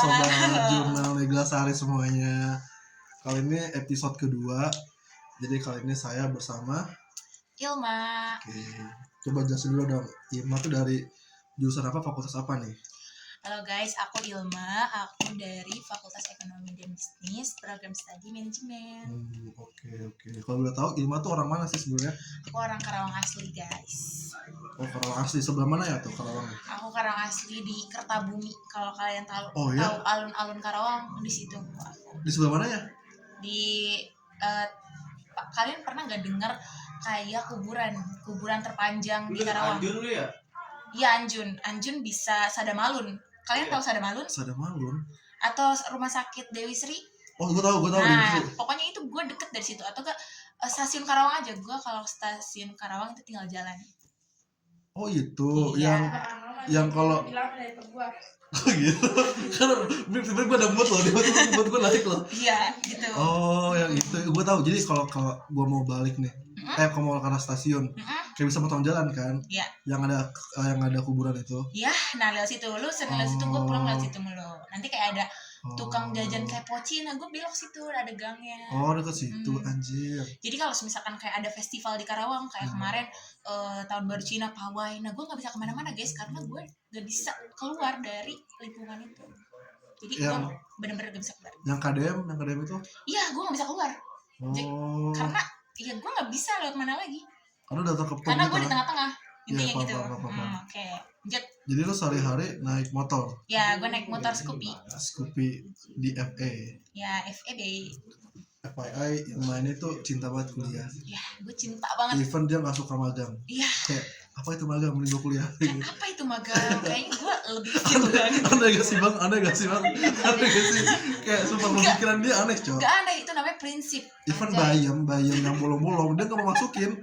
Sobat Jurnal Neglasari semuanya. Kali ini episode kedua. Jadi kali ini saya bersama Ilma. Oke. Coba jelasin dulu dong, Ilma tuh dari jurusan apa, fakultas apa nih? Halo guys, aku Ilma. Aku dari Fakultas Ekonomi dan Bisnis, Program Studi Manajemen. Oke. Kalau boleh tahu, Ilma tuh orang mana sih sebenarnya? Aku orang Karawang asli guys. Oh, Karawang asli. Sebelah mana ya tuh Karawang? Aku Karawang asli di Kertabumi. Kalau kalian tahu, ya? tahu alun-alun Karawang, di situ aku. Di sebelah mana ya? Di kalian pernah nggak dengar kayak kuburan terpanjang di Karawang? Anjun lu ya? Iya, Anjun bisa Sadamalun. Kalian tahu Sadamalun? Sadamalun. Atau rumah sakit Dewi Sri? Oh, gue tahu. Nah, pokoknya itu gue deket dari situ. Atau ke stasiun Karawang aja. Gue kalau stasiun Karawang itu tinggal jalan. Oh itu, iya. yang kalau oh gitu. Kan tiba-tiba gue ada mood loh, mood gue naik loh. Iya, gitu. Oh, yang itu. Gue tahu. Jadi kalau gue mau balik nih, kalau mau ke arah stasiun, kayak bisa potong jalan kan? Iya. Yang ada kuburan itu. Iya, nah lewat situ. Lu sering lewat situ, gue pulang lewat situ mulu. Nanti kayak ada tukang jajan kayak poci, nah gue belok situ, ada gangnya. Oh, dekat situ, anjir. Jadi kalau misalkan kayak ada festival di Karawang, kayak kemarin tahun baru Cina Pawai, nah gue nggak bisa kemana-mana guys, karena gue nggak bisa keluar dari lingkungan itu. Jadi gue bener-bener gak bisa keluar. Yang KDM itu? Iya, gue nggak bisa keluar. Oh. Karena ya gue nggak bisa lewat mana lagi. Karena udah terkepung. Karena gitu gue di tengah-tengah. Intinya ya, gitu. Oke. Jet. Jadi lu sehari-hari naik motor? Ya, gue naik motor Scoopy. Scoopy di FE. Ya, FEB. FYI, yang lainnya tuh cinta banget kuliah. Ya, gue cinta banget. Even dia gak suka magang. Iya. Kayak, apa itu magang? Mending gue kuliah. Apa itu magang? Kayaknya gue lebih fit banget. Aneh gak sih bang? Kayak sumpah pemikiran dia aneh cok. Gak aneh, itu namanya prinsip. Even bayam yang bolong-bolong, dia gak mau masukin.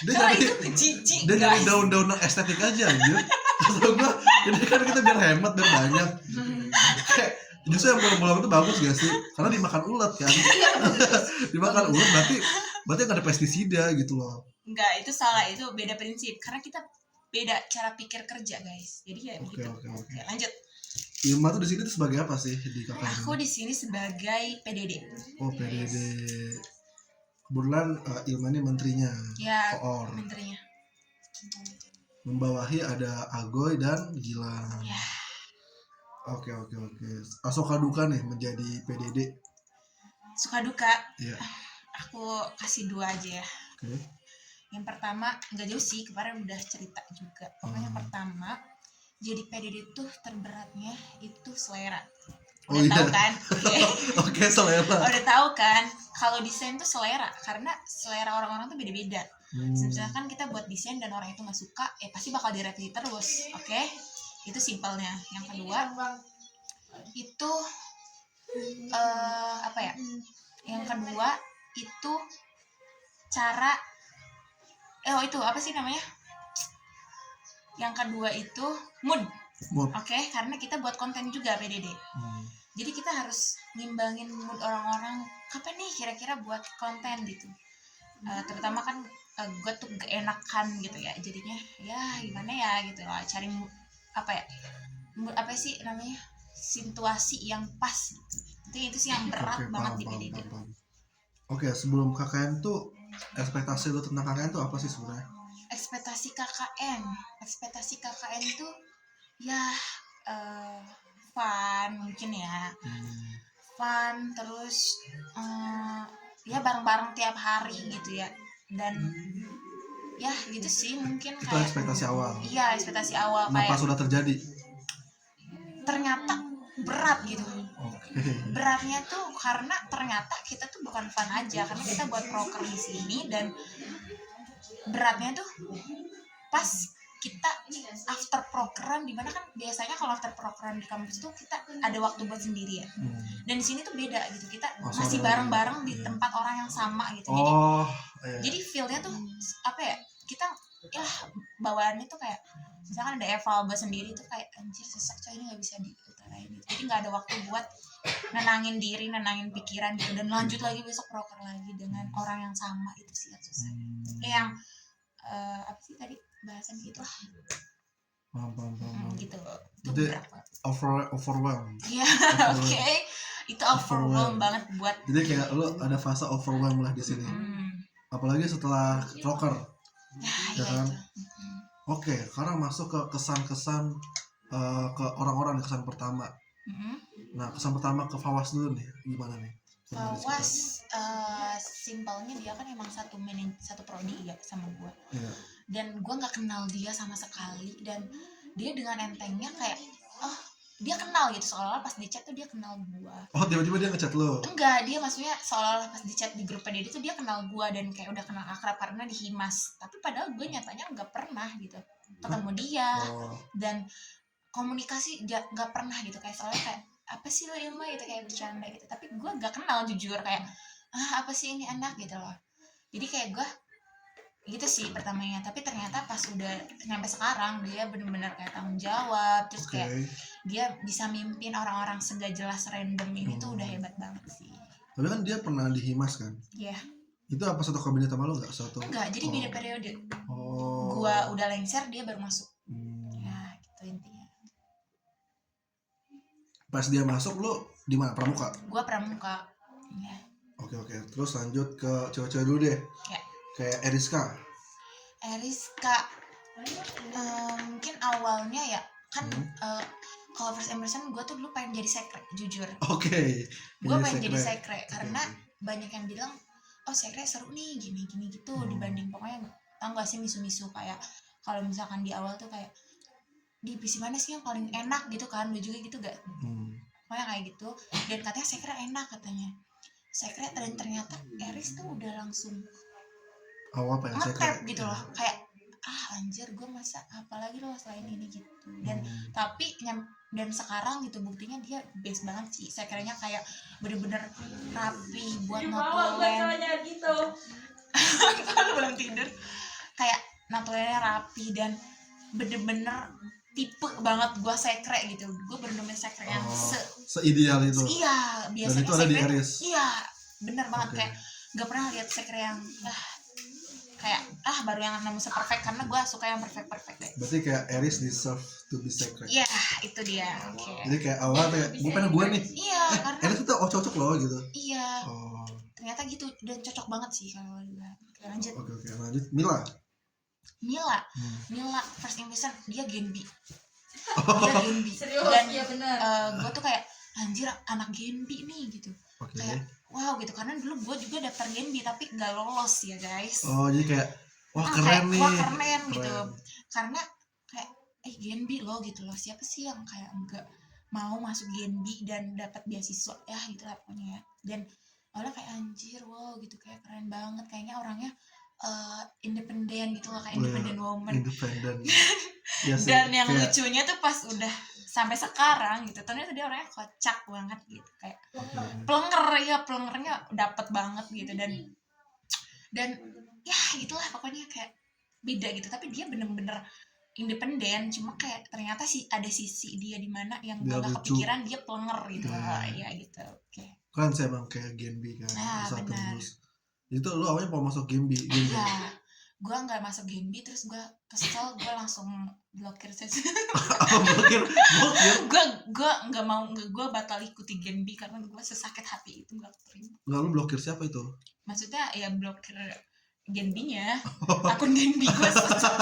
Dia nyari nyari daun-daun estetik aja anjir. Kata gue, ini kan kita biar hemat, biar banyak. Kayak justru yang bolong-bolong itu bagus gak sih? Karena dimakan ulat kan. Dimakan ulat berarti gak ada pestisida gitu loh. Enggak, itu salah, itu beda prinsip. Karena kita beda cara pikir kerja guys. Jadi ya Oke. Lanjut. Ilma tuh di sini tuh sebagai apa sih di kakak? Aku di sini sebagai PDD. Oh, PDD. Kebetulan Ilma ini menterinya. Ya, Koor. menterinya. Membawahi ada Agoy dan Gilang. Ya. Oke. Suka duka nih menjadi PDD. Suka duka. Iya. Aku kasih 2 aja ya. Oke. Yang pertama, nggak jauh sih, kemarin udah cerita juga. Pokoknya pertama, jadi PDD tuh terberatnya itu selera. Udah tahu kan? Oke, selera. Udah tahu kan? Kalau desain tuh selera, karena selera orang-orang tuh beda-beda. Misalkan kita buat desain dan orang itu nggak suka, pasti bakal direvisi terus. Oke? Itu simpelnya. Yang kedua, itu apa ya? Yang kedua itu cara itu apa sih namanya? Yang kedua itu mood. Oke, karena kita buat konten juga PDD. Jadi kita harus ngimbangin mood orang-orang. Kapan nih kira-kira buat konten gitu. Terutama kan gue tuh gak enakan gitu ya. Jadinya ya gimana ya gitu loh. Cari apa sih namanya? Situasi yang pas gitu. Itu sih yang berat banget di PDD. Oke, sebelum KKN tuh ekspektasi lu tentang KKN tuh apa sih sebenarnya? Ekspektasi KKN tuh ya fun mungkin ya. Fun terus ya bareng-bareng tiap hari gitu ya. Dan ya gitu sih mungkin itu kayak ekspektasi awal. Iya, ekspektasi awal. Kenapa sudah terjadi? Ternyata berat gitu. Beratnya tuh karena ternyata kita tuh bukan fun aja, karena kita buat proker di sini, dan beratnya tuh pas kita after prokeran, dimana kan biasanya kalau after prokeran di kampus tuh kita ada waktu buat sendiri ya. Dan di sini tuh beda gitu, kita masih bareng-bareng di tempat orang yang sama gitu. Jadi feel-nya tuh apa ya? Kita ya bawaannya tuh kayak misalkan ada eval buat sendiri tuh kayak anjir sesak coy, ini nggak bisa diutarain gitu. Jadi nggak ada waktu buat nenangin diri, nenangin pikiran gitu, dan lanjut lagi besok proker lagi dengan orang yang sama. Itu sih yang susah. Yang apa sih tadi bahasan gitu lah. Paham. Gitu. Jadi overwhelmed. Iya. Oke, itu overwhelm banget buat. Jadi kayak lu ada fase overwhelm lah di sini. Apalagi setelah proker, ya kan? Oke, sekarang masuk ke kesan-kesan ke orang-orang, kesan pertama. Nah, kesan pertama ke Fawas dulu nih, gimana nih? Fawas, simpelnya dia kan emang satu prodi ya sama gue. Iya. Dan gue nggak kenal dia sama sekali, dan dia dengan entengnya kayak, oh dia kenal gitu, seolah-olah pas di chat tuh dia kenal gue. Oh, tiba-tiba dia ngechat lo? Enggak, dia maksudnya seolah-olah pas di chat di grupnya dia itu dia kenal gue dan kayak udah kenal akrab karena di Himas. Tapi padahal gue nyatanya nggak pernah gitu ketemu dia. Dan komunikasi nggak pernah gitu, kayak soalnya kayak apa sih lo Ilma gitu, kayak bercanda gitu. Tapi gue nggak kenal jujur, kayak apa sih ini anak gitu loh. Jadi kayak gue gitu sih pertamanya. Tapi ternyata pas udah nyampe sekarang dia bener-bener kayak tanggung jawab, terus kayak dia bisa mimpin orang-orang segak jelas random ini tuh udah hebat banget sih. Tapi kan dia pernah di Himas kan? Iya. Itu apa satu kabinet sama lo nggak? Enggak, jadi beda periode. Oh. Gua udah lengser, dia baru masuk. Ya gitu intinya. Pas dia masuk lo di mana? Pramuka? Gua pramuka. Ya. Oke. Terus lanjut ke cewek-cewek dulu deh. Ya. Kayak Eriska, mungkin awalnya ya kan kalau first impression gue tuh dulu pengen jadi sekre, jujur. Oke. Gue pengen jadi sekre karena banyak yang bilang, oh sekre seru nih gini gitu, dibanding pokoknya tau gak sih misu-misu kayak kalau misalkan di awal tuh kayak di divisi mana sih yang paling enak gitu kan, lu juga gitu gak? Pokoknya kayak gitu, dan katanya sekre enak katanya. Sekre, dan ternyata Eris tuh udah langsung ngetep gitu loh, kayak anjir gue masa apalagi loh selain ini gitu. Dan tapi dan sekarang gitu buktinya dia best banget sih. Sekrenya kayak bener-bener rapi buat notulen gitu. Belum tidur, kayak notulennya rapi dan bener-bener tipe banget gue sekre gitu. Gue bener-bener sekre yang seideal itu. Iya, biasanya dan itu ada di Eris. Iya, bener banget. Kayak gak pernah lihat sekre yang kayak baru yang nemu perfect, karena gue suka yang perfect deh. Berarti kayak Eris deserve to be secret. Iya, itu dia. Jadi kayak awal kayak gue pengen gue nih. Iya, karena Eris itu cocok loh gitu. Iya. Ternyata gitu, dan cocok banget sih kalau gue. Lanjut. Oke, lanjut. Mila, first impression dia Genbi. Serius, dan iya benar. Gue tuh kayak anjir anak Genbi nih gitu. Kayak wow gitu, karena dulu gue juga daftar Genbi tapi nggak lolos ya guys. Oh jadi kayak wah keren nih. Wah keren gitu, karena kayak Genbi loh gitu loh, siapa sih yang kayak nggak mau masuk Genbi dan dapat beasiswa ya gitu lah pokoknya ya. Dan awalnya kayak anjir wow gitu, kayak keren banget, kayaknya orangnya independen gitu loh, kayak independent woman. Dan yang kayak lucunya tuh pas udah sampai sekarang gitu, ternyata dia orangnya kocak banget gitu, kayak pelengernya dapet banget gitu. Dan ya gitulah pokoknya kayak beda gitu, tapi dia bener-bener independen, cuma kayak ternyata sih ada sisi dia di mana yang gue gak kepikiran, dia pelenger gitu. Ya gitu. Kan saya emang kayak Genbi kan, benar. Itu lo awalnya mau masuk Genbi. Iya, gue nggak masuk Genbi, terus gue kesel, gue langsung blokir saja. blokir gue nggak mau, gue batal ikuti Genbi karena gue sesakit hati itu, nggak terima. Nggak, lu blokir siapa itu? Maksudnya ya blokir Genbinya, akun Genbi gue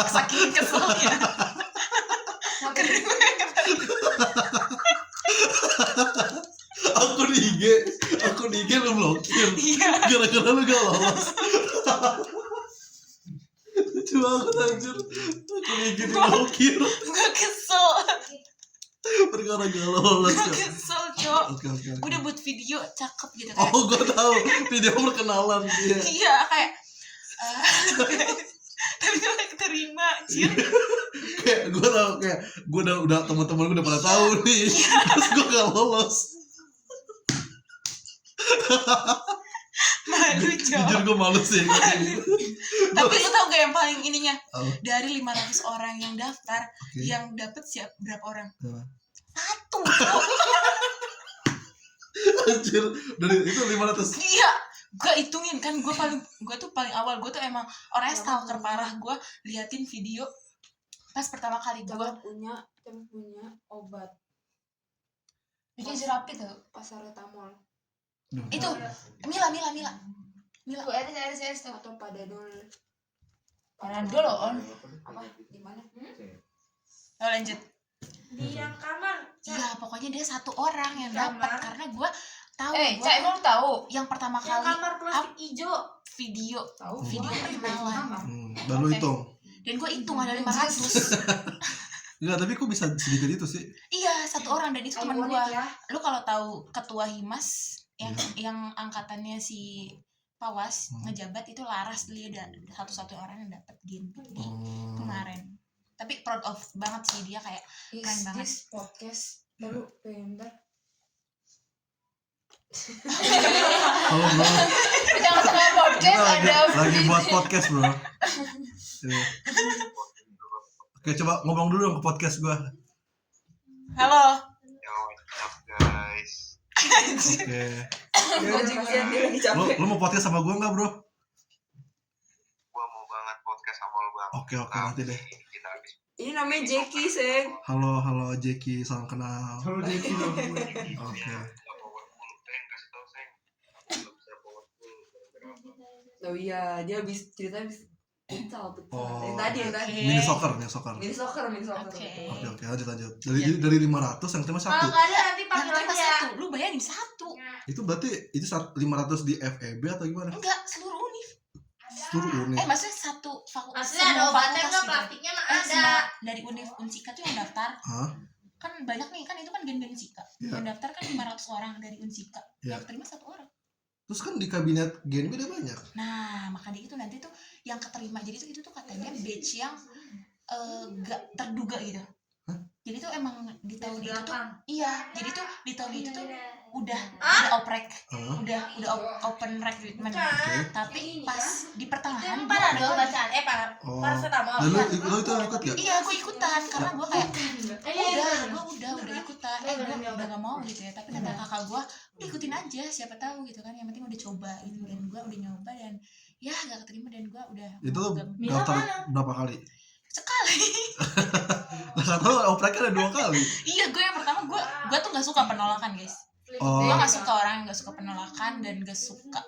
saking keselnya. akun IG lu blokir gara-gara lu gak lolos. Lucu banget anjir, akun IG diblokir. Gue kesel perkara gak lolos. Gue kesel cok. Okay. Udah buat video cakep gitu kayak. Oh gue tahu video perkenalan dia. Iya kayak tapi gak keterima cil. Kayak gue tahu, kayak gue udah teman-teman gue udah pada tahu nih. Terus gue gak lolos. Malu cok. Jujur gue malu sih. Tapi lu tau gak yang paling ininya? Dari 500 orang yang daftar, yang dapet berapa orang? 1 cok. Anjir, dari itu 500. Iya, gue hitungin kan, gue tuh paling awal, gue tuh emang orangnya stalker parah. Gue liatin video pas pertama kali gue punya obat. Gue Easy Rapid tuh. Pasar Tamol. Itu Mila. Tuh RS tuh atau Padadol. Panadol loh on. Apa? Di mana? Oh, lanjut. Di yang kamar. Iya, pokoknya dia satu orang yang dapat karena gue tahu. Cak emang lu tahu? Yang pertama Yang kali kamar plastik hijau. video Tahu. video perkenalan. Dan lu hitung. Dan gue hitung ada 500. Enggak, tapi kok bisa sedikit itu sih? Iya, satu orang dan itu teman gue. Ikonik ya. Lu kalau tahu ketua Himas yang angkatannya si Pawas ngejabat itu Laras, dia satu-satu orang yang dapat Gen B di kemarin. Tapi proud of banget sih dia, kayak keren banget. This podcast baru bentar. Halo bro, Jangan sama podcast kita ada lagi buat podcast bro. Iya. Oke, coba ngomong dulu dong ke podcast gua. Halo. Yo, what's up guys? Oke. bajingan dia lagi capek. Lu mau podcast sama gua nggak bro? Gua mau banget podcast sama lo bang. Oke, nanti deh. Kita habis. Ini namanya Jeki, Seng. Halo Jeki, salam kenal. Halo Jeki. Oke. Nggak powerful, Seng. Kasih tau, Seng. Nggak bisa powerful. Gara-gara apa? Oh iya, dia habis cerita habis futsal. Oh. Yang tadi. Mini soccer. Mini soccer. Oke. Oke, lanjut. Dari 500 yang terima Kalau satu. nggak ada nanti Yang panggil terima aja. satu, lu bayangin satu. Itu berarti itu 500 di FEB atau gimana? Enggak, seluruh univ. Seluruh unit. Maksudnya satu fakultas. Maksudnya ada semua obatnya fakultas nggak, gitu. plastiknya mah ada. Semua dari univ Unsika tuh yang daftar. Hah? Kan banyak nih, kan itu kan gen Unsika. Iya. Yang daftar kan 500 orang dari Unsika. Iya. Yang terima satu orang. Terus kan di kabinet Gen B ada banyak. Nah, makanya itu nanti tuh yang keterima. Jadi tuh itu tuh katanya batch yang gak terduga gitu. Hah? Jadi tuh emang di tahun itu tuh, Belakang. iya. Jadi tuh di tahun itu tuh udah oprek, Hah? udah open recruitment. Oke. Tapi pas di Itu pertengahan yang gua Panadol ada- bacaan. Oh. Paracetamol. Dan lu itu ikut gak? Iya, gue ikutan karena gue kayak Iya. udah ikutan. Gue udah gak mau gitu ya. Tapi kata kakak gue, udah ikutin aja, siapa tahu gitu kan. Yang penting udah coba gitu. Dan gue udah nyoba dan ya gak keterima dan gue udah Itu lu gak- daftar berapa kali? sekali. Nah, gak tau opreknya ada 2 kali. Iya, gue yang pertama gue tuh gak suka penolakan guys. Oh. Gue gak suka orang yang gak suka penolakan dan gak suka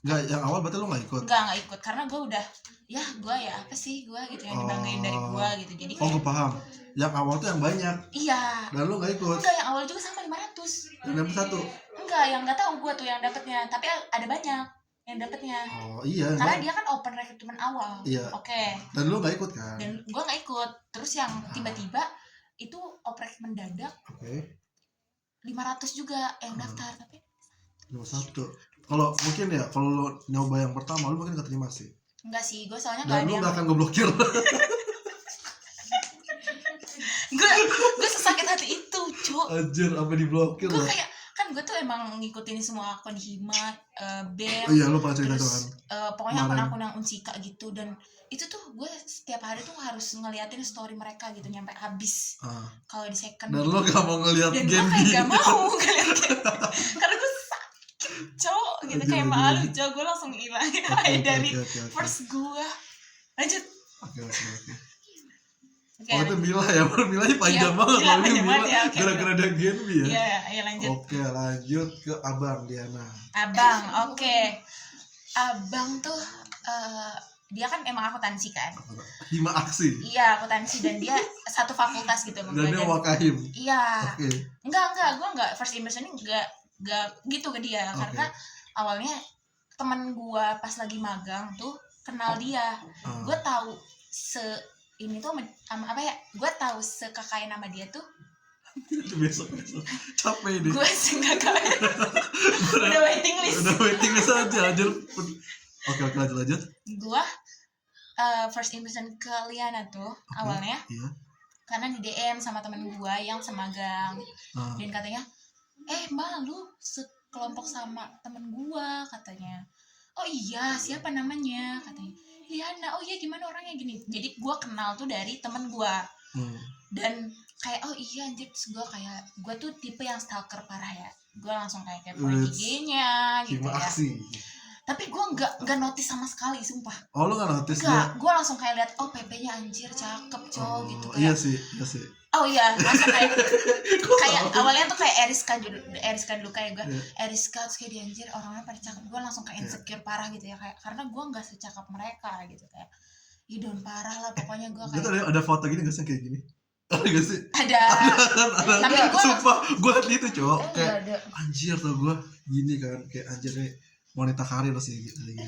Enggak, yang awal berarti lu gak ikut. nggak ikut karena gue udah gue ya apa sih gue gitu yang dibanggain dari gue gitu. Jadi Oh, gue paham. Yang awal tuh yang banyak iya, dan lu gak ikut. enggak, yang awal juga sama 500. Dan dapet 1. Enggak, yang nggak tahu gue tuh yang dapetnya, tapi ada banyak yang dapetnya Oh, iya. karena Enggak. dia kan open recruitment awal. Iya. Oke. Dan lu gak ikut kan? Dan gue nggak ikut. Terus yang tiba-tiba itu oprek mendadak Oke. 500 juga yang daftar, tapi Nomor 1. Kalau mungkin ya kalau lu nyoba yang pertama lu mungkin keterima sih. enggak sih, gue soalnya nggak Dan ada lu yang gak akan gue blokir. gue sesakit hati itu, Cuk. Anjir, apa diblokir Gue lah. kayak kan gue tuh emang ngikutin semua akun Hima, BEM, Oh iya, lu pernah cerita tuh kan. terus pokoknya Kemarin. akun-akun yang Unsika gitu. Dan itu tuh gue setiap hari tuh harus ngeliatin story mereka gitu nyampe habis Ah. kalau di second Dan gitu. lu gak mau ngeliat Dan gue Gen B. kayak gak mau ngeliat Gen B karena gue sakit, Cok, gitu. Kayak malu, Cok. Gue langsung hilangin aja dari Oke. first gue. Lanjut. Oke. Oke, Oh itu Mila ya, Milanya panjang Iya, banget Mila kalau ini panjang Mila banget ya, oke. gara-gara ada Gen B ya. iya, iya lanjut. Oke, lanjut ke Abang Diana. Abang, oke. Abang tuh dia kan emang akuntansi kan. Hima Aksi. Iya, akuntansi dan dia satu fakultas gitu sama gue. Dan dia Wakahim. Iya. Oke. Enggak, gue enggak first impression enggak gitu ke dia Oke. karena awalnya teman gue pas lagi magang tuh kenal dia. Ah. Gue tahu ini tuh apa ya? Gue tahu sekakain nama dia tuh. besok capek deh. Gue sekakain. Udah waiting list. Udah waiting list aja anjir. Oke, lanjut. Gue first impression ke Liana tuh awalnya Iya. karena di DM sama temen gue yang semagang. Ah. Dan katanya, Mbak lu sekelompok sama temen gua katanya. Oh iya, siapa namanya katanya. Liana. Oh iya, gimana orangnya gini. Jadi gua kenal tuh dari temen gua. Dan kayak oh iya anjir, terus gua tuh tipe yang stalker parah ya. Gua langsung kayak kepoin IG-nya gitu Hima ya. Aksi. Tapi gua nggak notice sama sekali, sumpah. Oh lu gak notice Enggak, dia? gua langsung kayak lihat oh PP-nya anjir cakep, Oh, gitu iya kayak. sih. Oh iya, langsung kayak Kok kayak tahu? awalnya tuh kayak Eriska dulu kayak gue Iya. Eriska terus kayak dia anjir orangnya pada cakep, gue langsung kayak insecure parah gitu ya, kayak karena gue nggak secakep mereka gitu, kayak idon parah lah pokoknya gue Gitu kayak ada foto gini gak sih kayak gini? Ada gak sih? ada. Tapi Ada, gua- sumpah gue liat itu cowok Nggak kayak ada. anjir tuh gue gini kan, kayak anjir nih wanita karir sih gitu gini.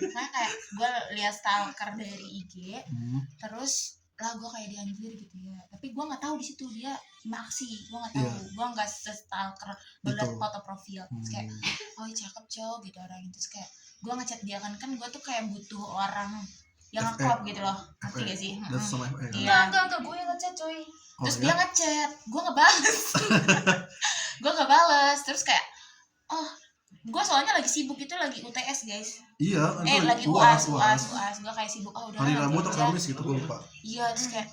Makanya kayak gue lihat stalker dari IG Hmm, terus lah gue kayak dianjir gitu ya, tapi gue nggak tahu di situ dia maksi, gue nggak tahu, Iya. gue nggak stalker lihat Gitu. foto profil terus kayak hmm. oh cakep cowok gitu orang itu, terus kayak gue ngechat dia kan gue tuh kayak butuh orang yang FE. ngeklop gitu loh, ngerti FE. gak sih? Dan sama FE kan? Iya. Enggak, gue yang ngechat coy. Oh, Terus ya? dia ngechat, gue ngebales. Gue nggak bales, terus kayak oh gue soalnya lagi sibuk itu, lagi UTS guys, Iya, kan lagi gua UAS gue kayak sibuk, oh udah hari nanti Rabu atau aja. Kamis gitu gue lupa. Iya, terus kayak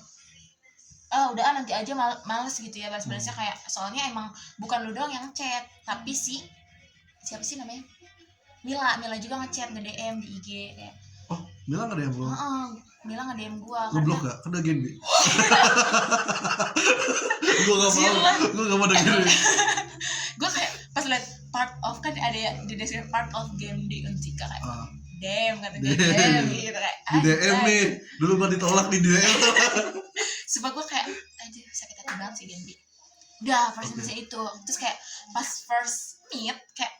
udah nanti aja males gitu ya balas-balasnya, kayak soalnya emang bukan lu doang yang ngechat, tapi siapa sih namanya, Mila juga ngechat, nge-DM di IG kayak Oh, bilang ada yang belum? Mila nge-DM gua Gue blok karena gak? Kan udah game. Gue gak mau, gue gak mau dengerin. gue kayak pas liat part of, kan ada ya di deskripsi part of game di Uncika kayak Ah, damn kata gue, Damn. damn gitu kayak di DM anjay. nih, dulu mah ditolak di DM. Sumpah gue kayak aduh sakit hati banget sih Genbi. Udah first Oke. impression itu, terus kayak pas first meet kayak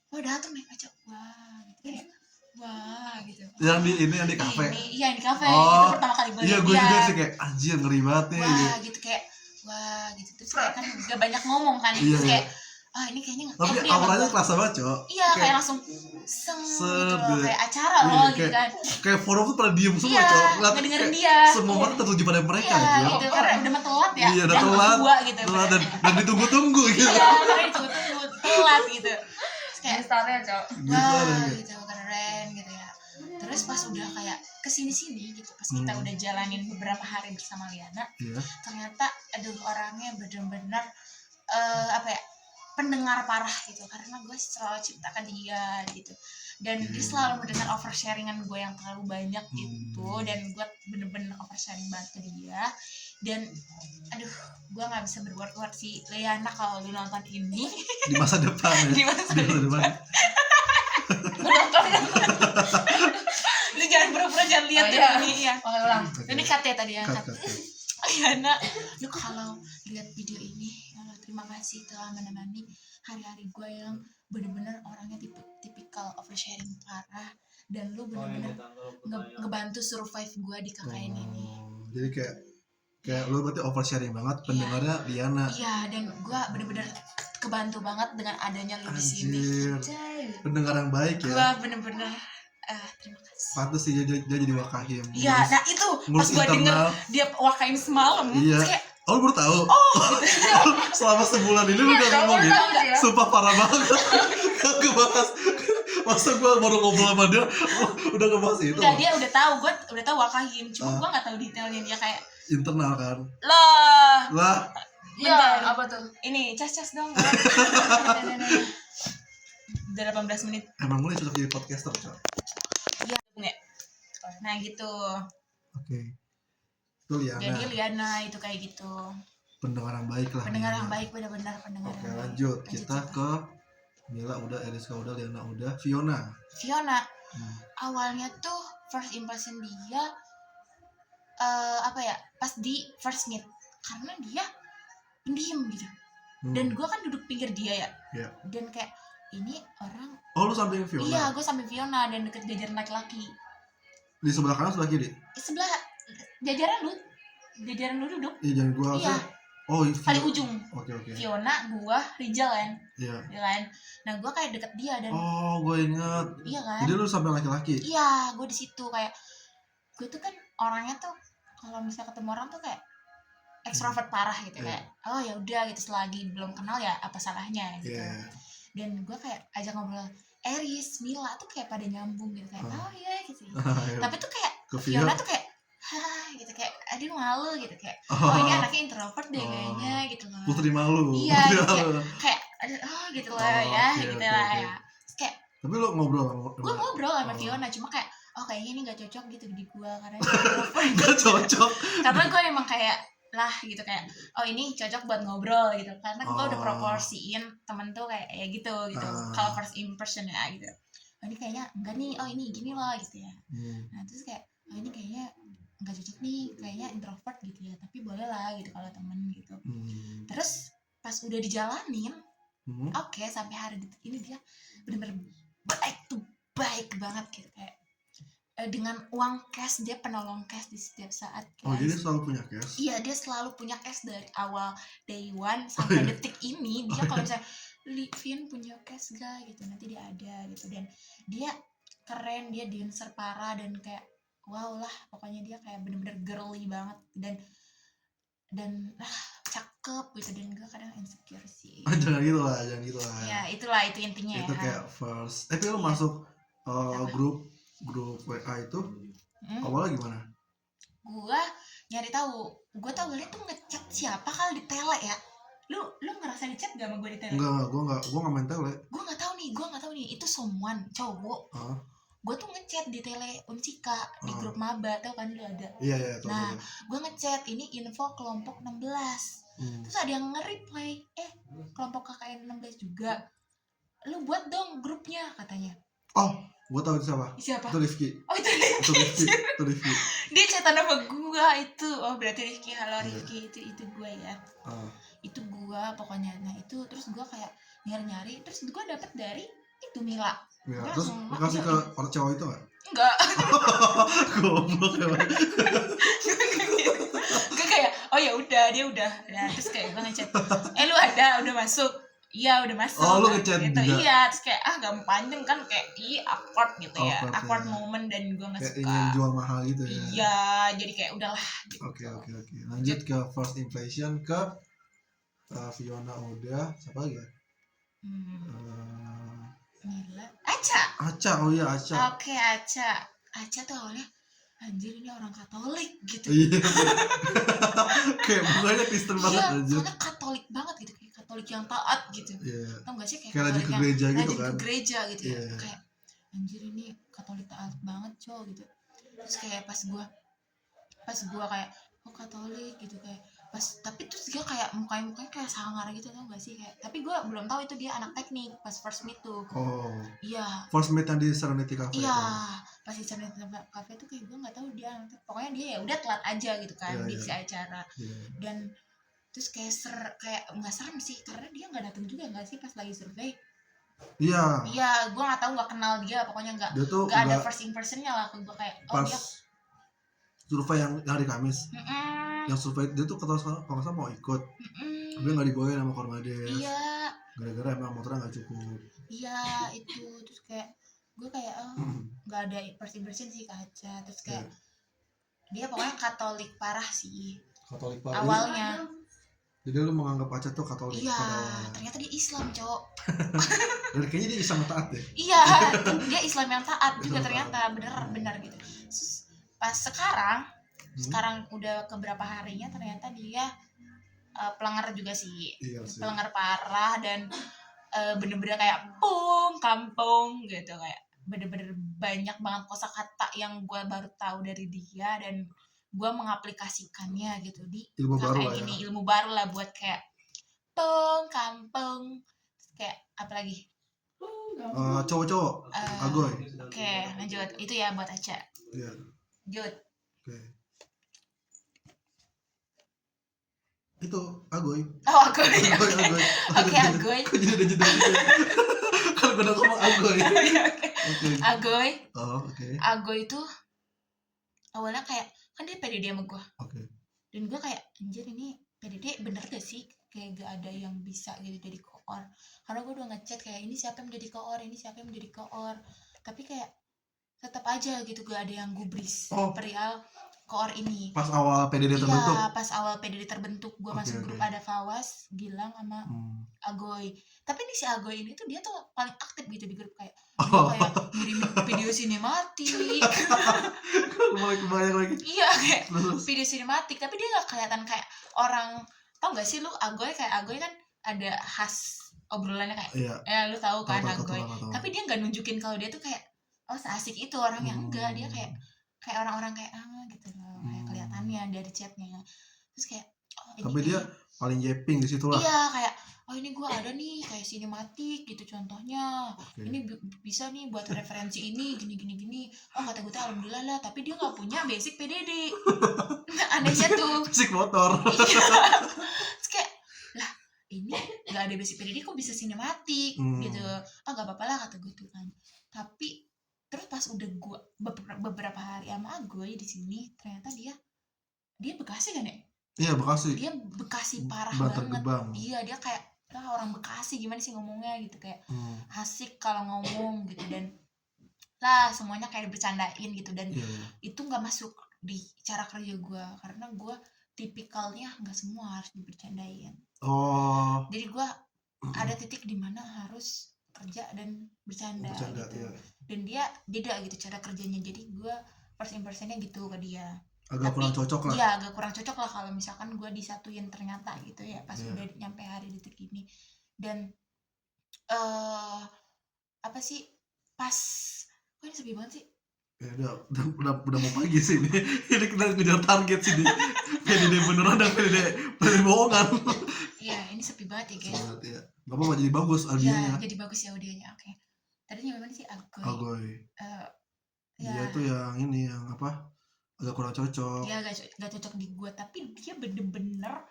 wah datang naik aja, wah gitu kayak wah gitu. Yang di ini yang di kafe. Iya yang di kafe, Oh, itu pertama kali gue Iya, liat gue dia. juga sih kayak anjir ngeri banget nih. Wah gitu kayak wah gitu, terus kayak kan gak banyak ngomong kan, Iya, terus iya. kayak ini kayaknya nggak Tapi klop nih sama auranya gua. kerasa banget, Cok. Iya kayak langsung seng gitu loh, Set, kayak acara iya, loh gitu kayak- kan. Kayak forum tuh pada diem semua, Iya, Cok. Ngeliat ngedengerin kayak dia. semua mata tertuju pada mereka, Iya Cok. gitu, karena udah mah telat ya. Iya, udah Dan telat. berdua gitu. Telat dan ditunggu-tunggu gitu. Iya, karena ditunggu-tunggu telat gitu. Terus kayak Starnya cok. Gitu wah ada kayak. gitu keren gitu ya. Terus pas udah kayak kesini-sini gitu, pas kita Hmm. udah jalanin beberapa hari bersama Liana, Iya. ternyata aduh orangnya bener-bener apa ya, pendengar parah gitu, karena gue selalu ciptakan dia gitu, dan dia selalu mendengar oversharingan gue yang terlalu banyak gitu, dan gue bener-bener oversharing banget ke dia, dan aduh gue nggak bisa berbuat sih Liana kalau lu nonton ini Di masa depan ya. di masa Di masa depan. lu jangan pura-pura jangan lihat Oh, deh iya. ini ya. Oke ulang. Ini cut ya tadi ya, Cut, cut. cut, cut. Liana, lu kalau lihat video ini, terima kasih telah menemani hari-hari gue yang bener-bener orangnya tipikal oversharing parah, dan lu bener-bener ngebantu survive gue di KKN ini. Oh, jadi kayak lu berarti oversharing banget, pendengarnya Liana. Iya, dan gue bener-bener kebantu banget dengan adanya lu di sini. Anjir. Pendengar yang baik Gue ya. bener-bener terima kasih. Pantes sih dia jadi wakahim. Iya, nah itu pas ngurus gue denger internal. dia wakain semalam, Iya. terus kayak Oh, lu baru tahu? Selama sebulan ini lu gak ngomongin. tahu nggak ya? Sumpah parah banget. Gak ngebahas. Masa gue baru ngobrol sama dia, udah ngebahas itu. enggak, dia udah tahu, gue udah tahu wakahim, cuma Ah. gue nggak tahu detailnya dia kayak Internal kan. lah Lah, Iya, Bentar. apa tuh? ini cas dong. Udah 18 menit. emang mulai cocok jadi podcaster, Cok. Iya, enggak. Nah gitu. Oke. Itu Liana. Jadi Liana itu kayak gitu. Pendengar yang baik lah. Pendengar Liana. yang baik, benar-benar pendengar Oke, yang baik. lanjut. Kita ke Mila udah, Eriska udah, Liana udah, Fiona. Fiona. Hmm. Awalnya tuh first impression dia apa ya? Pas di first meet, karena dia pendiam gitu. Hmm. Dan gue kan duduk pinggir dia ya. Iya. Dan kayak ini orang, Oh, lu samping Fiona? iya gue sampai Fiona dan deket jajaran laki-laki. Di sebelah kanan sebelah kiri? Sebelah jajaran lu duduk. Iya, jangan gua Iya, Oh, paling ujung. Oke. Fiona, gua, Rijal kan, Iya. ya kan. Nah, gua kayak deket dia dan Oh, gue ingat. iya kan. Jadi lu sampai laki-laki? Iya, gua di situ kayak gue tuh kan orangnya tuh kalau misalnya ketemu orang tuh kayak ekstrovert parah gitu, Iya. kayak oh ya udah gitu, selagi belum kenal ya apa salahnya gitu. Iya. Dan gua kayak ajak ngobrol Eris, Mila tuh kayak pada nyambung gitu, kayak oh iya gitu. Tapi tuh kayak Ke Fiona Fiona. tuh kayak gitu, kayak aduh malu gitu, kayak Oh, oh ini anaknya introvert deh Oh. kayaknya gitu loh. Putri malu. Iya, Putri gitu ya. malu. Kayak aduh gitu lah Oh, ya, oke, gitu oke, lah oke. ya. Terus kayak Tapi lu ngobrol gue ngobrol sama Oh. Fiona, cuma kayak oh kayaknya ini gak cocok gitu di gue karena dia introvert. Gak cocok. Karena gue emang kayak lah gitu kayak oh ini cocok buat ngobrol gitu karena gue udah Oh. proporsiin temen tuh kayak ya gitu kalau first impression ya gitu oh ini kayaknya enggak nih oh ini gini loh gitu ya nah terus kayak oh ini kayaknya enggak cocok nih kayaknya introvert gitu ya tapi boleh lah gitu kalau temen gitu terus pas udah dijalanin oke sampai hari ini dia bener-bener baik banget gitu kayak dengan uang cash dia penolong cash di setiap saat Oh, guys. jadi selalu punya cash? Iya dia selalu punya cash dari awal day one sampai detik ini dia kalau misalnya Vin punya cash gak gitu nanti dia ada gitu dan dia keren dia dancer parah dan kayak wow lah pokoknya dia kayak bener-bener girly banget dan cakep gitu dan gue kadang insecure sih. Jangan gitu lah. Ya itulah itu intinya Itu ya. kayak first. Tapi lu masuk grup WA itu awalnya gimana? Gua nyari tahu gue tau kali tuh ngechat siapa kali di tele ya lu ngerasa di chat gak sama gue di tele? Enggak, gue nggak main tele. Gue nggak tahu nih itu someone cowok gue tuh ngechat di tele Unsika di grup maba tau kan lu ada Iya tahu. nah gue ngechat ini info kelompok 16 terus ada yang nge-reply kelompok KKN 16 juga lu buat dong grupnya katanya. Oh, gue tahu itu siapa? Itu Rifki. Oh itu Rifki. dia chatan sama gue itu oh berarti Rifki halo Rifki itu gue ya itu gue pokoknya nah itu terus gue kayak nyari terus gue dapet dari itu Mila Ya, terus lu kasih ke orang cowok itu enggak goblok ya. gue kayak oh ya udah dia udah nah, terus kayak gue ngechat lu ada udah masuk iya udah masuk Oh lu ngechat gitu. juga? Iya terus kayak gak mau panjang kan kayak awkward gitu ya awkward ya. moment dan gue gak Kayak suka ingin jual mahal gitu ya. iya jadi kayak udahlah gitu. Oke. Lanjut ke first impression ke Fiona udah siapa lagi ya? Mila Aca Oh iya Aca. Oke Aca tuh awalnya anjir ini orang Katolik gitu Iya. Kayak bukannya Kristen banget iya anjir. soalnya Katolik banget gitu kayak Katolik yang taat gitu Iya. tau gak sih kayak Kayak lagi Katolik ke yang gereja gitu rajin kan. ke gereja gitu ya Iya. kayak anjir ini Katolik taat banget cowok gitu terus kayak pas gua kayak Katolik gitu kayak pas tapi terus dia kayak mukanya kayak sangar gitu tau gak sih kayak tapi gua belum tahu itu dia anak teknik pas first meet tuh Oh. iya First meet yang di Serenity Cafe. iya pas di Serenity Cafe tuh kayak gue nggak tahu dia pokoknya dia ya udah telat aja gitu kan di si acara dan terus kayak nggak serem sih karena dia nggak datang juga nggak sih pas lagi survei iya gue nggak tahu nggak kenal dia pokoknya nggak ada first impressionnya lah gue kayak pas dia survei yang hari Kamis yang survei dia tuh kalau nggak salah mau ikut tapi nggak dibolehin sama Kormades iya gara-gara emang motornya nggak cukup iya itu terus kayak gue kayak nggak ada first impression sih ke Aca terus kayak dia pokoknya Katolik parah sih Katolik parah awalnya jadi lu menganggap Aca tuh Katolik iya pada awalnya ternyata dia Islam cowok dan kayaknya dia Islam taat deh iya dia Islam yang taat juga ternyata benar gitu terus pas sekarang udah keberapa harinya ternyata dia pelanggar juga sih pelanggar parah dan bener-bener kayak kampung gitu kayak bener-bener banyak banget kosakata yang gue baru tahu dari dia dan gue mengaplikasikannya gitu di ilmu baru lah ini ilmu baru lah buat kayak kampung kayak apa lagi cowok-cowok Agoy oke lanjut itu ya buat Aca iya lanjut itu Agoy Agoy oke Agoy kok jadi ada jeda gitu kalau gue udah ngomong Agoy Agoy oke Agoy itu awalnya kayak kan dia PDD sama gue dan gue kayak anjir ini PDD bener gak sih kayak gak ada yang bisa gitu jadi koor karena gue udah ngechat kayak ini siapa yang menjadi koor tapi kayak tetap aja gitu gak ada yang gubris perihal koor ini pas awal PDD terbentuk pas awal PDD terbentuk gue masuk grup ada Fawas Gilang sama Agoy tapi si Agoy ini tuh dia tuh paling aktif gitu di grup kayak dia kayak ngirimin video sinematik kebayang lagi iya kayak video sinematik tapi dia gak kelihatan kayak orang tau gak sih lu Agoy kayak Agoy kan ada khas obrolannya kayak lu tahu kan Agoy tapi dia nggak nunjukin kalau dia tuh kayak seasik itu orang yang enggak dia kayak orang-orang kayak gitu loh kayak kelihatannya dari chatnya terus kayak Tapi dia paling jeping di situ lah. iya kayak oh ini gue ada nih kayak sinematik gitu contohnya, Oke. ini bisa nih buat referensi ini gini oh kata gue tuh alhamdulillah lah, tapi dia nggak punya basic PDD. Anehnya tuh Musik motor. terus kayak lah ini nggak ada basic PDD kok bisa sinematik gitu, nggak apa-apa lah kata gue tuh kan. Tapi terus pas udah gue beberapa hari sama gue di sini ternyata dia Bekasi kan ya, Iya, Bekasi. dia Bekasi parah Bantar banget. Gebang. Iya dia kayak orang Bekasi gimana sih ngomongnya gitu, kayak asik kalau ngomong gitu, dan lah semuanya kayak bercandain gitu, dan Iya. itu nggak masuk di cara kerja gue karena gue tipikalnya nggak semua harus dibercandain. Oh, Jadi gue ada titik di mana harus kerja dan bercanda bercanda gitu. ya. Dan dia beda gitu cara kerjanya, jadi gue first impressionnya gitu ke dia. Agak kurang cocok lah. Iya agak kurang cocok lah kalau misalkan gue disatuin ternyata gitu ya pas Iya. udah nyampe hari detik ini. Dan apa sih pas kok ini sepi banget sih. Ya udah mau pagi sih ini. Ini kita ngejar target sih nih. PDD beneran dan PDD bohongan. Iya ini sepi banget ya guys. Sangat ya. Gak apa-apa jadi bagus Iya audionya. jadi bagus ya audionya. Oke. Tadi nyampe mana sih Agoy? Agoy. Ya, Dia tuh yang ini yang apa? Agak kurang cocok. dia gak cocok di gue, tapi dia bener-bener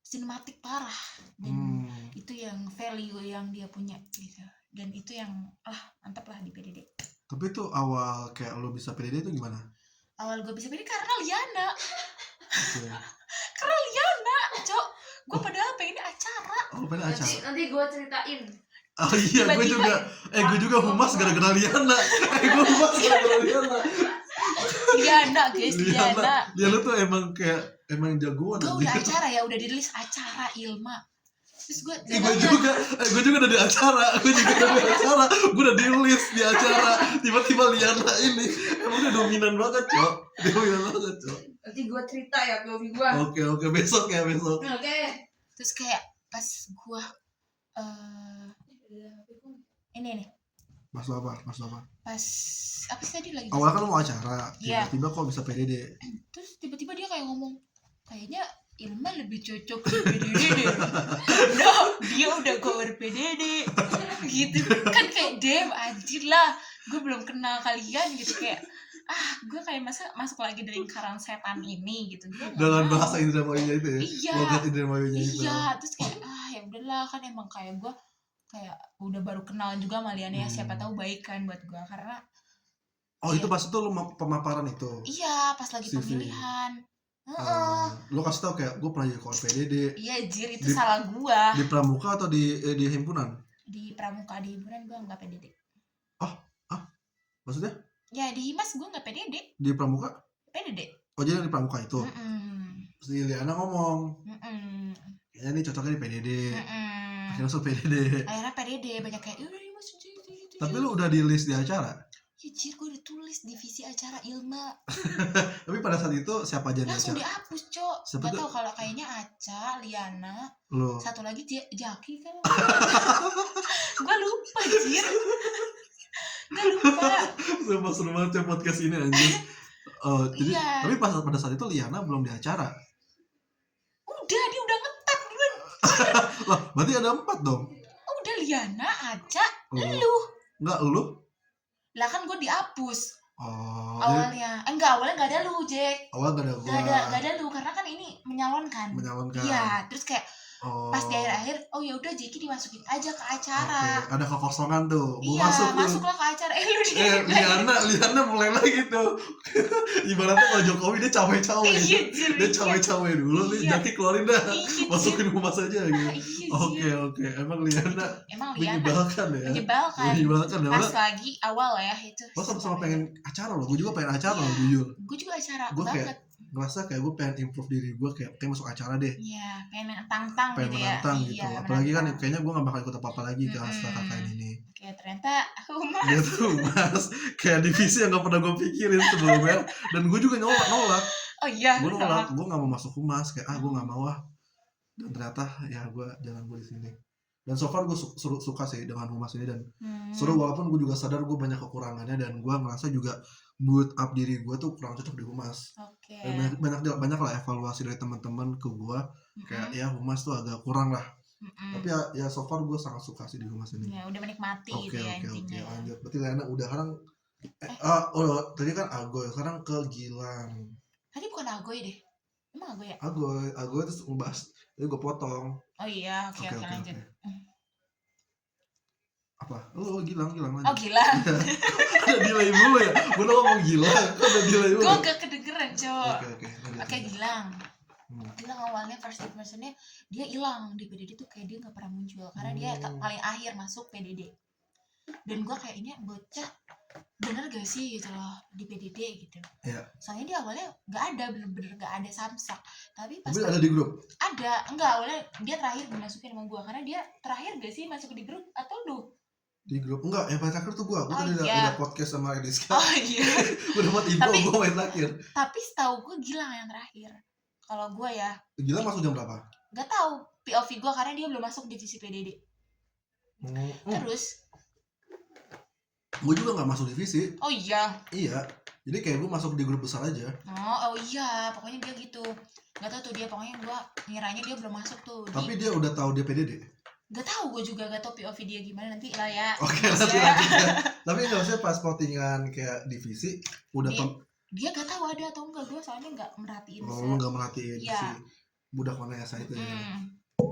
sinematik parah, dan itu yang value yang dia punya gitu, dan itu yang mantap lah di PDD. Tapi tuh awal kayak lo bisa PDD itu gimana? Awal gue bisa PDD karena Liana, Oke. cok. Gue padahal pengen acara. Oh, pengen acara. Nanti gue ceritain. Oh iya, gue Tiba-tiba- juga. Gue juga humas gara-gara Liana. Gue humas gara-gara Liana. Liana guys, Liana. Liana tuh emang jagoan. Gue udah acara ya, udah di list acara Ilma. Terus gue Gue juga udah di acara. Gue udah di list di acara. Tiba-tiba Liana ini emang udah dominan banget, Cok. Nanti gue cerita ya ke hobi gue. Oke, besok ya, besok. Oke. terus kayak pas gue ini nih Mas lo apa? pas apa sih tadi lagi Awalnya kan lo mau acara, Iya. tiba-tiba kok bisa PDD. terus tiba-tiba dia kayak ngomong kayaknya Ilma lebih cocok di PDD deh. Dia udah go PDD gitu kan, kayak dem anjir lah, gue belum kenal kalian gitu, kayak gue kayak masuk lagi dari lingkaran setan ini gitu. Dia nggak Dengan mau. bahasa Indramayunya itu ya. Iya. Logat Indramayunya itu. Iya, terus kayak ya udahlah, kan emang kayak gue kayak udah baru kenal juga sama Liana ya, siapa tahu baik kan buat gue, karena Oh, itu pas itu lo pemaparan itu. iya pas lagi CV. pemilihan. Lo kasih tau kayak gue pernah jadi kawan PDD Iya jir, itu Di- salah gue. di pramuka atau di himpunan? Di pramuka, di himpunan gue nggak PDD. Maksudnya Ya di Himas gue nggak PDD. di pramuka? PDD. Oh, jadi di pramuka itu. Si Liana ngomong, ya ini cocoknya di PDD. Akhirnya masuk PDD. Akhirnya PDD banyak kayak udah Himas. Tapi lu udah di list di acara. Ya jir, gue udah tulis divisi acara Ilma. Tapi pada saat itu siapa aja di Langsung acara? dihapus cok. Siapa Gak tuh? tau, kalau kayaknya Aca, Liana, Lo. satu lagi Jaki kan. Gue lupa jir. Gue lupa. Sumpah seru banget ya podcast ini anjir. Jadi Iya. tapi pada saat itu Liana belum di acara. Udah, dia udah ngetat duluan. Lah, berarti ada 4 dong. Udah Liana, Aca, Oh. lu. Enggak lu? Lah kan gue dihapus Oh. awalnya. Awalnya gak ada lu, Jack. Awal gak ada gua. Gak ada lu, karena kan ini menyalonkan. Menyalonkan. Iya, terus kayak Oh. pas di akhir-akhir, oh ya udah Jeki dimasukin aja ke acara. Oke, ada kekosongan tuh. Gua Iya, masuk tuh. masuklah ke acara. Lu dia. Liana mulai lagi tuh. Ibaratnya kalau Jokowi dia cawe-cawe. Iya, Jir, Dia iya. cawe-cawe dulu nih, Iya. Jaki keluarin dah. Iya, Jir. Masukin humas aja gitu. Iya, Jir. Oke. Emang Liana Emang Liana menyebalkan ya. menyebalkan. Menyebalkan ya. Pas lagi awal ya itu. Lo sama-sama pengen acara loh. Gue juga pengen acara loh, jujur. Gue juga acara Gue banget. kayak ngerasa kayak gue pengen improve diri gue, kayak masuk acara deh. Iya, pengen tantang Pengen gitu ya. menantang gitu. Iya, Apalagi kan menantang. kayaknya gue gak bakal ikut apa-apa lagi kan setelah Mm-mm. KKN ini. Kayak ternyata humas. Dia tuh mas kayak divisi yang gak pernah gue pikirin sebelumnya. Dan gue juga nolak. Oh iya. Gue nolak, gue gak mau masuk humas. Kayak gue gak mau Dan ternyata ya jalan gue di sini. Dan so far gue suka sih dengan humas ini, dan seru, walaupun gue juga sadar gue banyak kekurangannya, dan gue ngerasa juga build up diri gue tuh kurang cocok di humas. Oke. Dan banyak lah evaluasi dari teman-teman ke gue Kayak ya Humas tuh agak kurang lah. Mm-mm. Tapi ya so far gue sangat suka sih di Humas ini. Ya udah menikmati Oke gitu ya oke intinya. oke lanjut. Berarti Lena udah sekarang tadi kan Agoy, sekarang ke Gilang. Tadi bukan Agoy deh. Emang Agoy ya? Agoy terus ngebahas. Jadi gue potong. Oh iya, oke Oke, oke oke, lanjut. oke. Apa? Gilang Oh lanjut. gila. Ada delay dulu ya. Gue udah ngomong Gilang, kok ada delay dulu. Gue gak kedengeran, Cok. Oke lanjut. Oke, Gilang. Hmm. Gilang awalnya first impressionnya dia hilang di PDD tuh, kayak dia nggak pernah muncul karena dia paling akhir masuk PDD. Dan gue kayak ini bocah bener gak sih gitu loh di PDD gitu. Iya. Soalnya dia awalnya nggak ada, bener-bener nggak ada samsak. Tapi pas Tapi ada di grup. enggak, awalnya dia terakhir dimasukin sama gue karena dia terakhir gak sih masuk di grup atau lu? Di grup enggak, yang paling terakhir tuh gue Oh, tadi iya. ada podcast sama Ediska. Oh iya. Gue dapat info Tapi- gue main terakhir. Tapi setahu gue Gilang yang terakhir. Kalau gue ya Gilang masuk jam berapa? nggak tahu POV gue karena dia belum masuk divisi PDD. Terus Gue juga nggak masuk divisi. oh iya. Iya. Jadi kayak gue masuk di grup besar aja. Oh iya, pokoknya dia gitu. Gak tau tuh dia, pokoknya gue ngiranya dia belum masuk tuh. Tapi dia udah tahu dia PDD. Gak tahu, gue juga gak tau POV dia gimana nanti lah ya. Oke nanti lanjut ya. Tapi nggak usah pas plottingan kayak divisi udah Dia gak tahu ada atau enggak, gue soalnya gak merhatiin. lu nggak merhatiin Iya. si budak mana ya saya itu ya. Mm.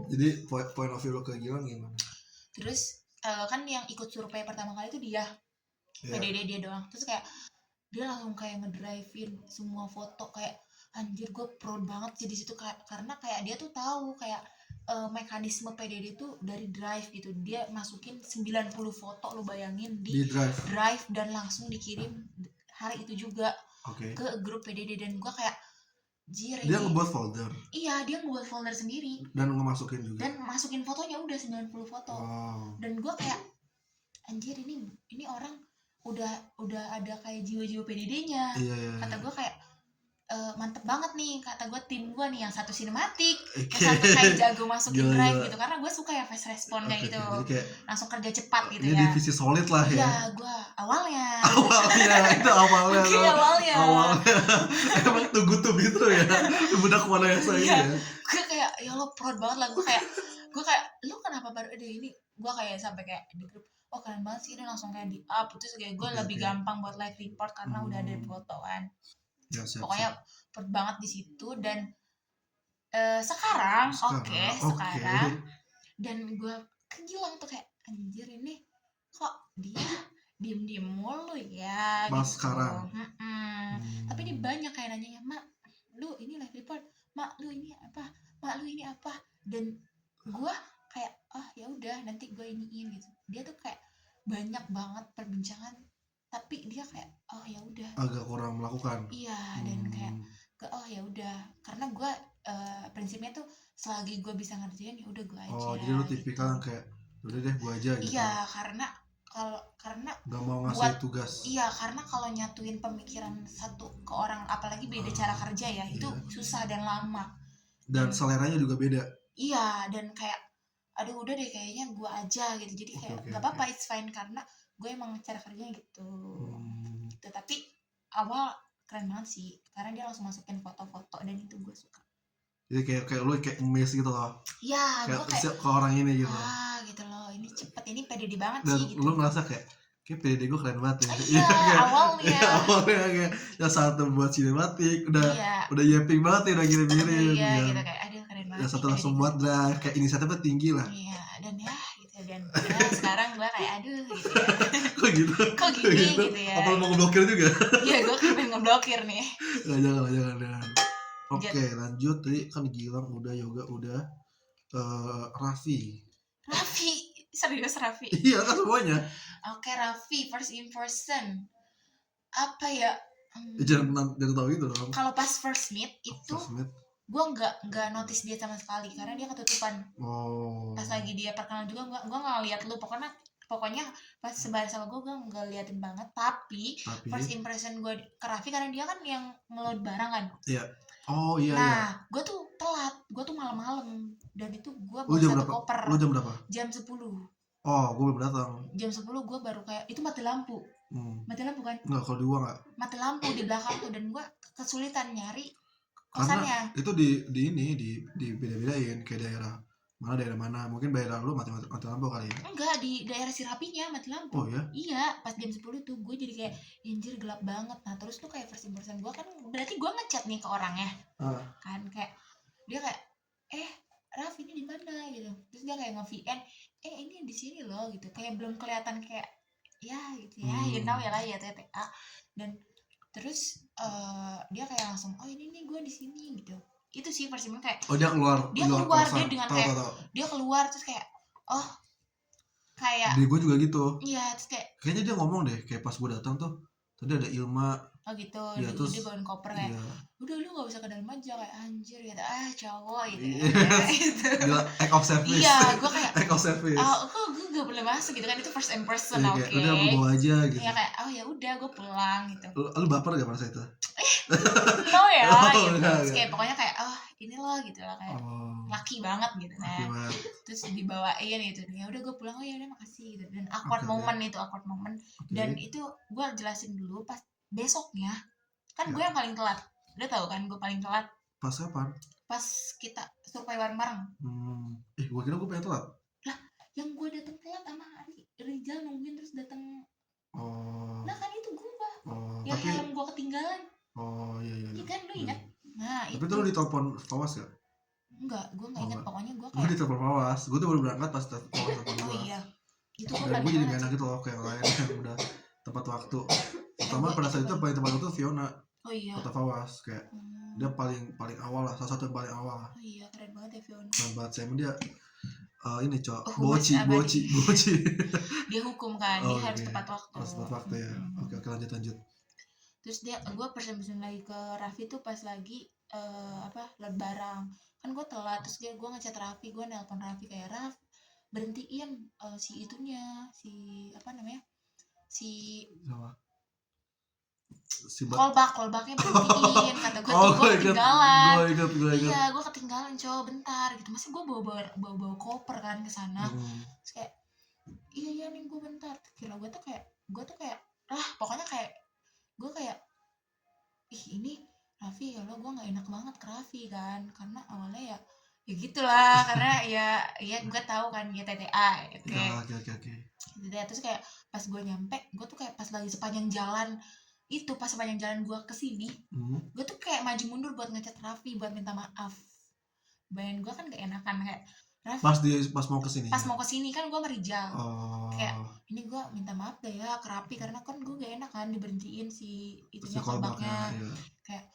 Jadi point of view lo ke Gilang gimana? Terus kan yang ikut survei pertama kali itu dia, Iya. PDD dia doang. Terus kayak dia langsung kayak ngedrive-in semua foto, kayak anjir gue proud banget sih di situ karena kayak dia tuh tahu kayak mekanisme PDD tuh dari drive gitu. Dia masukin 90 foto, lu bayangin Di drive. drive dan langsung dikirim hari itu juga Oke. ke grup PDD. Dan gue kayak jir Dia ini ngebuat folder iya, dia ngebuat folder sendiri dan ngemasukin juga. dan masukin fotonya udah 90 foto. Wow. Dan gue kayak anjir ini orang udah ada kayak jiwa-jiwa PDD-nya. Iya. Kata gue kayak mantep banget nih, kata gue tim gue nih yang satu sinematik, Oke. yang satu kayak jago masukin Gila, drive gila. gitu, karena gue suka ya fast respon kayak Oke, gitu, jadi kayak langsung kerja cepat gitu ini ya. divisi solid lah ya. Iya, gue awalnya Itu awalnya. Oke, awalnya Emang tunggu tuh gitu ya. Budak mana ya saya Iya. ya. gue kayak ya lo proud banget lah. Gue kayak lo kenapa baru ada ini. Gue kayak sampai kayak di grup, oh keren banget sih, ini langsung kayak di up. Terus kayak gue Oke, lebih oke. gampang buat live report karena udah ada foto kan. Ya, siap, Pokoknya siap. proud banget di situ. Dan sekarang sekarang dan gue kegilang tuh kayak anjir ini kok dia diem mulu ya Pas gitu. sekarang. Tapi ini banyak kayak nanya, mak lu ini live report, mak lu ini apa, mak lu ini apa. Dan gue kayak oh ya udah nanti gue iniin gitu. Dia tuh kayak banyak banget perbincangan tapi dia kayak oh ya udah agak kurang melakukan. iya. Dan kayak oh ya udah karena gue prinsipnya tuh selagi gue bisa ngerjain ya udah gue aja. Oh jadi lu tipikal yang kayak udah deh gue aja gitu. iya karena Gak mau ngasih buat- tugas. iya karena kalau nyatuin pemikiran satu ke orang apalagi beda cara kerja ya itu Iya. susah dan lama. Dan seleranya juga beda. Iya, dan kayak aduh udah deh kayaknya gue aja gitu. Jadi kayak Oke, gak apa-apa, it's fine karena gue emang cara kerjanya gitu. Gitu. Tapi awal keren banget sih karena dia langsung masukin foto-foto dan itu gue suka. Jadi kayak lu kayak emes gitu loh. Iya, gue Kayak kayak siap ke orang ini gitu. gitu loh, ini cepet, ini PDD banget Dan sih gitu. lu ngerasa kayak PDD gue keren banget ya. Iya, kayak- awalnya. Iya, awalnya kayak yang satu buat sinematik Iya. udah yapping banget ya, udah ngirim-ngirim. Iya kan. gitu kayak aduh keren banget. Yang satu nih langsung PDD. buat drive, kayak inisiatifnya tinggi lah. Iya, dan ya gitu dan ya, sekarang gue kayak aduh gitu ya. Kok gitu? Kok gini gitu ya. Apa lu mau ngeblokir juga? Iya, gue pengen ngeblokir nih. Jangan. Oke, lanjut. Tadi kan Gilang udah, Yoga udah, Raffi. Raffi, serius Raffi. Iya kan semuanya. Oke, Raffi first impression. Apa ya? Jangan tahu itu dong. Kalau pas first meet itu First meet. gue nggak notice dia sama sekali karena dia ketutupan. Oh. Pas lagi dia perkenalan juga gue nggak ngeliat lu. Pokoknya pas sebar sama gue nggak liatin banget. Tapi first impression gue ke Raffi karena dia kan yang ngeload barang kan. Oh iya. Nah, gue tuh telat, gue tuh malam-malam dan itu gue Lu bawa jam satu berapa? koper Lu jam berapa? jam 10. Oh, gue belum datang. Jam 10 gue baru kayak itu mati lampu kan, Enggak, kalau di gua enggak. mati lampu di belakang tuh dan gue kesulitan nyari kosannya. itu di ini di beda-bedain kayak daerah mana mungkin daerah lu mati lampu kali ya. Enggak, di daerah Sirapinya mati lampu. Oh ya. Iya, pas jam 10 tuh gue jadi kayak anjir gelap banget. Nah, terus tuh kayak first impression gue kan berarti gue ngechat nih ke orangnya. Kan kayak dia kayak Raf ini di mana gitu. Terus dia kayak nge-VN, ini di sini loh gitu. Kayak belum kelihatan kayak ya gitu ya, you know ya lah ya TTA. Dan terus dia kayak langsung ini nih gue di sini gitu. Itu sih first impression kayak dia keluar dia dengan kayak dia keluar terus kayak kayak di gue juga gitu. Iya, terus kayaknya dia ngomong deh kayak pas gue datang tuh tadi ada Ilma gitu, ya, terus dia bawain koper kayak udah lu gak usah ke dalam aja kayak anjir gitu cowok gitu gitu. Gila, act of service. Iya, gue kayak act of service. kok gue gak boleh masuk gitu kan, itu first impression. Oke, udah gue bawa aja gitu. Ya kayak ya udah gue pulang gitu. Lu baper gak pada itu? No ya gitu. Enggak. Terus kayak pokoknya kayak ini loh gitu lah kayak laki banget gitu kan. Terus dibawain gitu. Ya udah gue pulang, ya udah makasih gitu. Dan awkward moment. Dan itu gue jelasin dulu pas besoknya kan gue yang paling telat. Udah tahu kan gue paling telat. Pas kapan? Pas kita survei bareng-bareng. Gue kira gue pengen telat. Lah, yang gue datang telat sama Rizal nungguin terus datang. Nah kan itu gue. Yang helm gue ketinggalan. Iya. Iya kan, lu ingat? Nah, tapi itu lu ditelepon Fawas gak? Enggak, gue gak ingat. Pokoknya gue kayak gue ditelepon Fawas. Gue tuh baru berangkat pas Fawas telepon gue. Iya. Itu dan gue jadi gak enak gitu loh kayak lain yang udah tepat waktu. Pertama pada saat itu paling tepat waktu Fiona. Oh iya. Kota Fawas kayak dia paling awal lah, salah satu yang paling awal. Oh iya, keren banget ya Fiona. Keren banget, saya dia ini boci. Dia hukum kan, dia harus okay. tepat waktu. Harus tepat waktu ya. Oke, lanjut. Terus gue persen lagi ke Raffi tuh pas lagi lebaran. Kan gue telat, terus gue ngechat Raffi, gue nelpon Raffi kayak Raff berhentiin si itunya, si apa namanya? Si callbacknya berhentiin, kata gue tuh gue ketinggalan. Gue ingat. Iya, gue ketinggalan coba bentar gitu. Masa gue bawa koper kan ke sana. Terus kayak iya nih gue bentar. Kira gue tuh kayak pokoknya kayak gue kayak ini Raffi ya lo, gue nggak enak banget ke Raffi kan, karena awalnya ya gitulah karena ya gue tahu kan dia TTA gitu. Oke. Terus kayak pas gue nyampe, gue tuh kayak pas lagi sepanjang jalan gue kesini, gue tuh kayak maju mundur buat ngechat Raffi buat minta maaf. Bayan gue kan gak enakan kayak Raffi pas mau kesini kan gue sama Rizal kayak ini gue minta maaf deh ya ke Raffi karena kan gue gak enak kan diberhentiin si itunya callbacknya. Kayak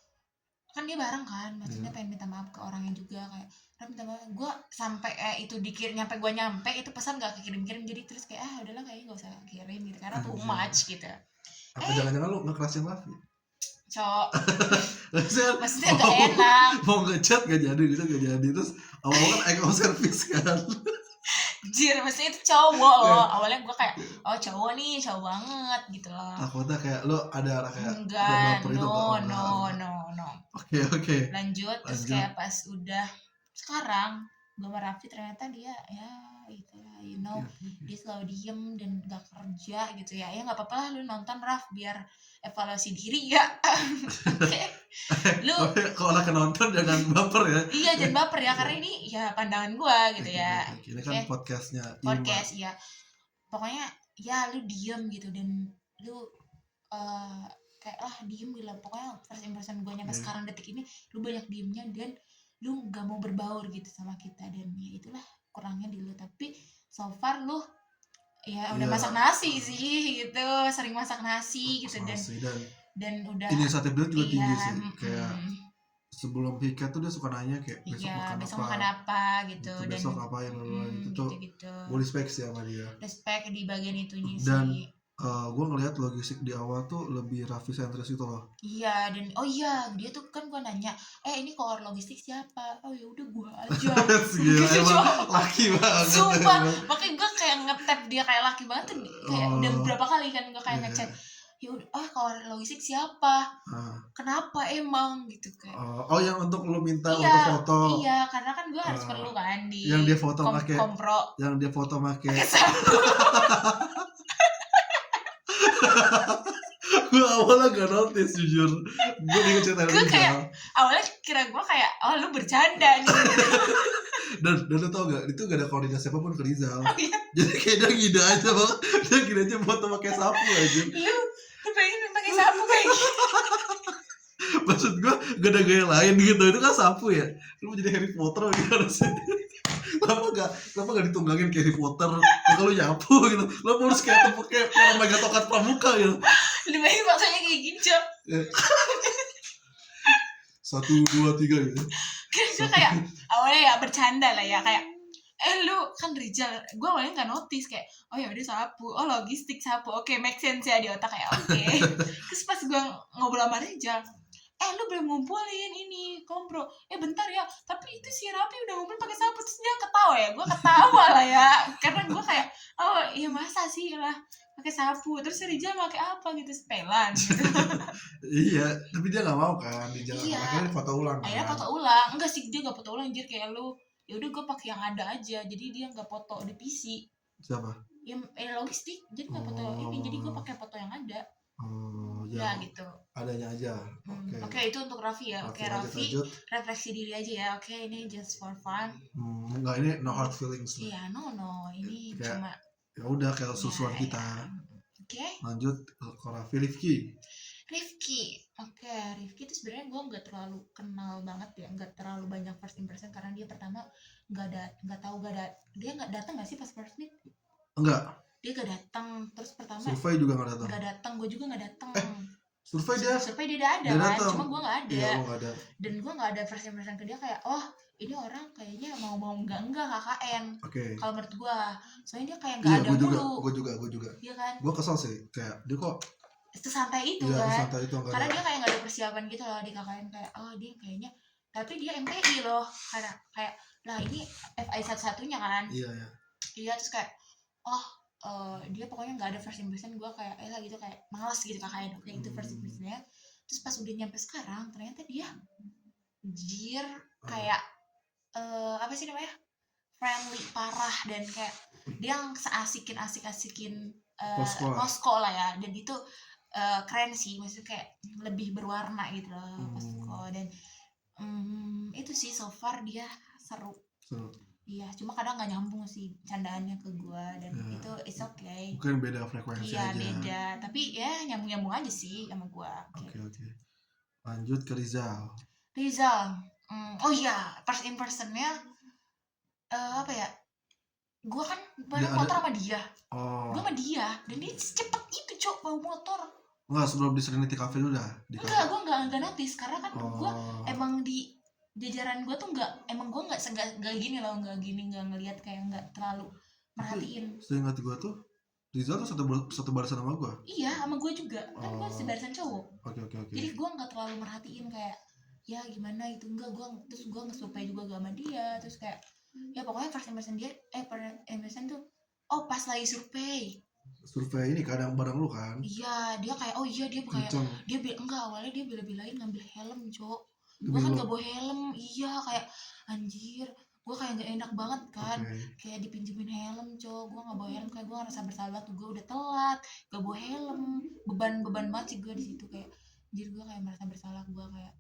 kan dia bareng kan, maksudnya pengen minta maaf ke orangnya juga kayak Raffi minta maaf. Gue sampai itu nyampe itu pesan gak kekirim-kirim, jadi terus kayak udahlah kayaknya gak usah kirim gitu karena too much gitu. Apa jangan-jangan lu ngekerasin Raffi? Maksudnya gak enak. Mau ngechat gak jadi, terus awal-awal kan act of service kan. Jir, maksudnya itu cowok loh. Awalnya gue kayak cowok nih, cowok banget gitu loh. Takutnya kayak lu ada arah kayak enggak, no. Oke. Lanjut, terus kayak pas udah sekarang gue sama Raffi ternyata dia ya gitu lah, you know, dia selalu diem dan gak kerja gitu ya nggak apa-apa lah lu nonton Raff biar evaluasi diri ya. Lu kalau anak nonton jangan baper ya. Iya, jangan baper ya karena ini ya pandangan gue gitu ya. Ini kan podcast ya. Pokoknya ya lu diem gitu dan lu kayak diem gitu lah. Pokoknya first impression gue nyampe sekarang detik ini lu banyak diemnya dan lu gak mau berbaur gitu sama kita, dan ya itulah kurangnya di lu. Tapi so far lu ya udah masak nasi sih gitu, sering masak nasi gitu dan udah inisiatif dia juga tinggi sih. Kayak sebelum piket tuh dia suka nanya kayak besok makan apa gitu, dan besok apa yang lalu itu tuh gue respect sih sama dia, respect di bagian itunya sih. Dan gue ngelihat logistik di awal tuh lebih Raffi sentris itu loh. Iya, dan dia tuh kan gue nanya ini koor logistik siapa, ya udah gue aja. Gila, emang laki banget. Sumpah, makanya gue kayak nge-tap dia kayak laki banget tuh, kayak udah beberapa kali kan gue kayak ngechat ya udah koor logistik siapa, kenapa emang gitu kayak. Yang untuk lu minta untuk foto. Iya, karena kan gue harus perlu kan di yang dia foto pakai kompro, yang dia foto pakai gue awalnya gak notice jujur, gue ceritain kayak awalnya kira oh lu bercanda nih. Dan lu tau gak, itu gak ada koordinasi apapun ke Rizal. Iya. Jadi kayak dia ngide aja banget. Dia ngide aja foto pakai sapu aja. Lu pengen pakai sapu kayak gitu. Maksud gua gak ada gaya lain gitu. Itu kan sapu ya. Lu mau jadi Harry Potter gitu harusnya. Kenapa gak ditunggangin kayak Harry Potter? Kalau lu nyapu gitu. Lu harus kayak orang megang tongkat pramuka gitu. Lebih baik maksudnya kayak gini, Cok. 1, 2, 3 gitu. Gue kayak awalnya ya bercanda lah ya, kayak lu kan Rizal, gue awalnya nggak notice, kayak oh ya udah sapu, oh logistik sapu, oke, make sense ya di otak, kayak oke. Terus pas gue ngobrol sama Rizal, lu belum ngumpulin ini kompro, bentar ya, tapi itu si Rapi udah ngumpul pakai sapu. Terus dia ketawa ya, gue ketawa lah ya, karena gue kayak oh iya masa sih lah pakai sapu. Terus si Rizal pakai apa gitu, sepelan gitu. Iya, tapi dia nggak mau kan di jalan. Iya. Akhirnya foto ulang. Akhirnya Kan? foto ulang, enggak sih, dia nggak foto ulang, anjir, kayak lu ya udah gue pakai yang ada aja, jadi dia nggak foto di PC Siapa? ya, logistik, jadi nggak foto ini, jadi gue pakai foto yang ada. Oh, Ya ya. gitu. Adanya aja. Oke. Oke, itu untuk Raffi ya. Oke, Raffi lanjut. refleksi diri aja ya. Oke, ini just for fun. Enggak, ini no hard feelings. Iya, no, ini Kayak- cuma Ya udah kayak susuan ya, kita. ya. Oke, Lanjut ke Raffi. Rifki. Rifki. Oke, Rifki itu sebenarnya gue nggak terlalu kenal banget ya, nggak terlalu banyak first impression, karena dia pertama dia nggak datang nggak sih pas first meet? Enggak, Dia nggak datang. Terus pertama survei juga nggak datang. nggak datang, gue juga nggak datang. Survei dia. Survei dia udah ada dia kan, datang. cuma gue nggak ada. Iya, lo nggak ada. Dan gue nggak ada first impression ke dia kayak oh ini orang kayaknya mau enggak KKN. Oke. Kalau menurut gue, soalnya dia kayak nggak Iya, ada gue mulu. juga. Iya kan, Gue kesel sih, kayak dia kok sesantai itu iya kan, santai itu enggak karena ada. dia kayak nggak ada persiapan gitu loh di KKN, kayak oh dia kayaknya, tapi dia MPI loh, karena kayak lah ini FI satu-satunya kan. Iya, ya. Iya, terus kayak dia pokoknya nggak ada first impression. Gue kayak lah gitu, kayak malas gitu KKN. Oke, itu first impressionnya. Terus pas udah nyampe sekarang, ternyata dia jir kayak apa sih namanya, friendly parah, dan kayak dia yang asik-asikin Moskow lah ya, dan itu keren sih, maksudnya kayak lebih berwarna gitu loh Moskow. Dan itu sih so far dia seru. Iya, cuma kadang nggak nyambung sih candaannya ke gua, dan itu it's okay. Mungkin beda frekuensi Iya aja. beda, tapi ya nyambung aja sih sama gua. Oke. Lanjut ke Rizal. Oh iya, first impressionnya apa ya, gua kan bareng motor sama dia. Gua sama dia, dan dia cepet itu Cok bawa motor. Enggak, sebelum di Serenity Cafe dulu dah. Enggak, gua nggak notice, karena kan gua Oh. emang di jajaran gue tuh nggak gini loh, nggak ngelihat, kayak nggak terlalu merhatiin. Seingat gue tuh Rizal tuh satu barisan sama gue. Iya, sama gue juga, kan gue sebarisan cowok. Oke. Jadi gue nggak terlalu merhatiin, kayak ya gimana itu, enggak. Terus gue nge-survey juga gak sama dia, terus kayak ya pokoknya first impression dia first impression tuh pas lagi survei ini kadang bareng lu kan. iya, dia kayak dia kayak Kenceng. enggak, awalnya dia bela-belain ngambil helm Cok. Gue kan gak bawa helm, iya, kayak anjir, gue kayak gak enak banget kan. Kayak dipinjemin helm Cok, gue gak bawa helm, kayak gue ngerasa bersalah tuh, gue udah telat gak bawa helm, beban banget sih gue di situ, kayak anjir, gue kayak merasa bersalah, gue kayak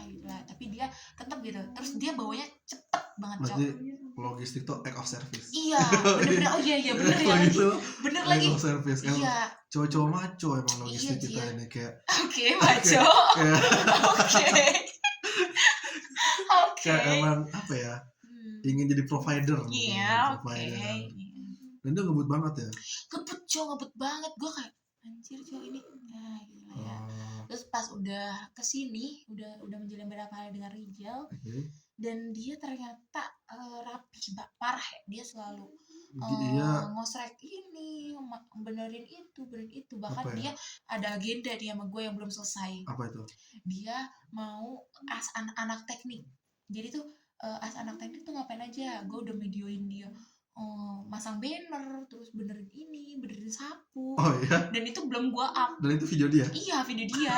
gitu lah. Tapi dia tetap gitu, terus dia bawanya cepet banget Cok. Berarti logistik tuh act of service. Iya, bener-bener, iya bener ya, Gitu. bener Act lagi. of service kan. Iya, Cowok-cowok maco emang logistik Iya, kita Jir. ini kayak oke maco. kayak Oke. kayak emang apa ya? Ingin jadi provider. Iya, oke. Provider. Dan dia ngebut banget ya. Ngebut banget, gue kayak anjir Cok ini, gitu lah ya. Terus pas udah kesini, udah menjalin beberapa hari dengan Rizal, Oke. dan dia ternyata rapi parah ya. Dia selalu Dia ngosrek ini, benerin itu, bahkan Apa ya? dia ada agenda dia sama gue yang belum selesai. apa itu? Dia mau anak teknik, jadi tuh anak teknik tuh ngapain aja, gue udah videoin dia masang banner, terus benerin sapu, Oh iya. dan itu belum gue up. Dan itu video dia. Iya, video dia.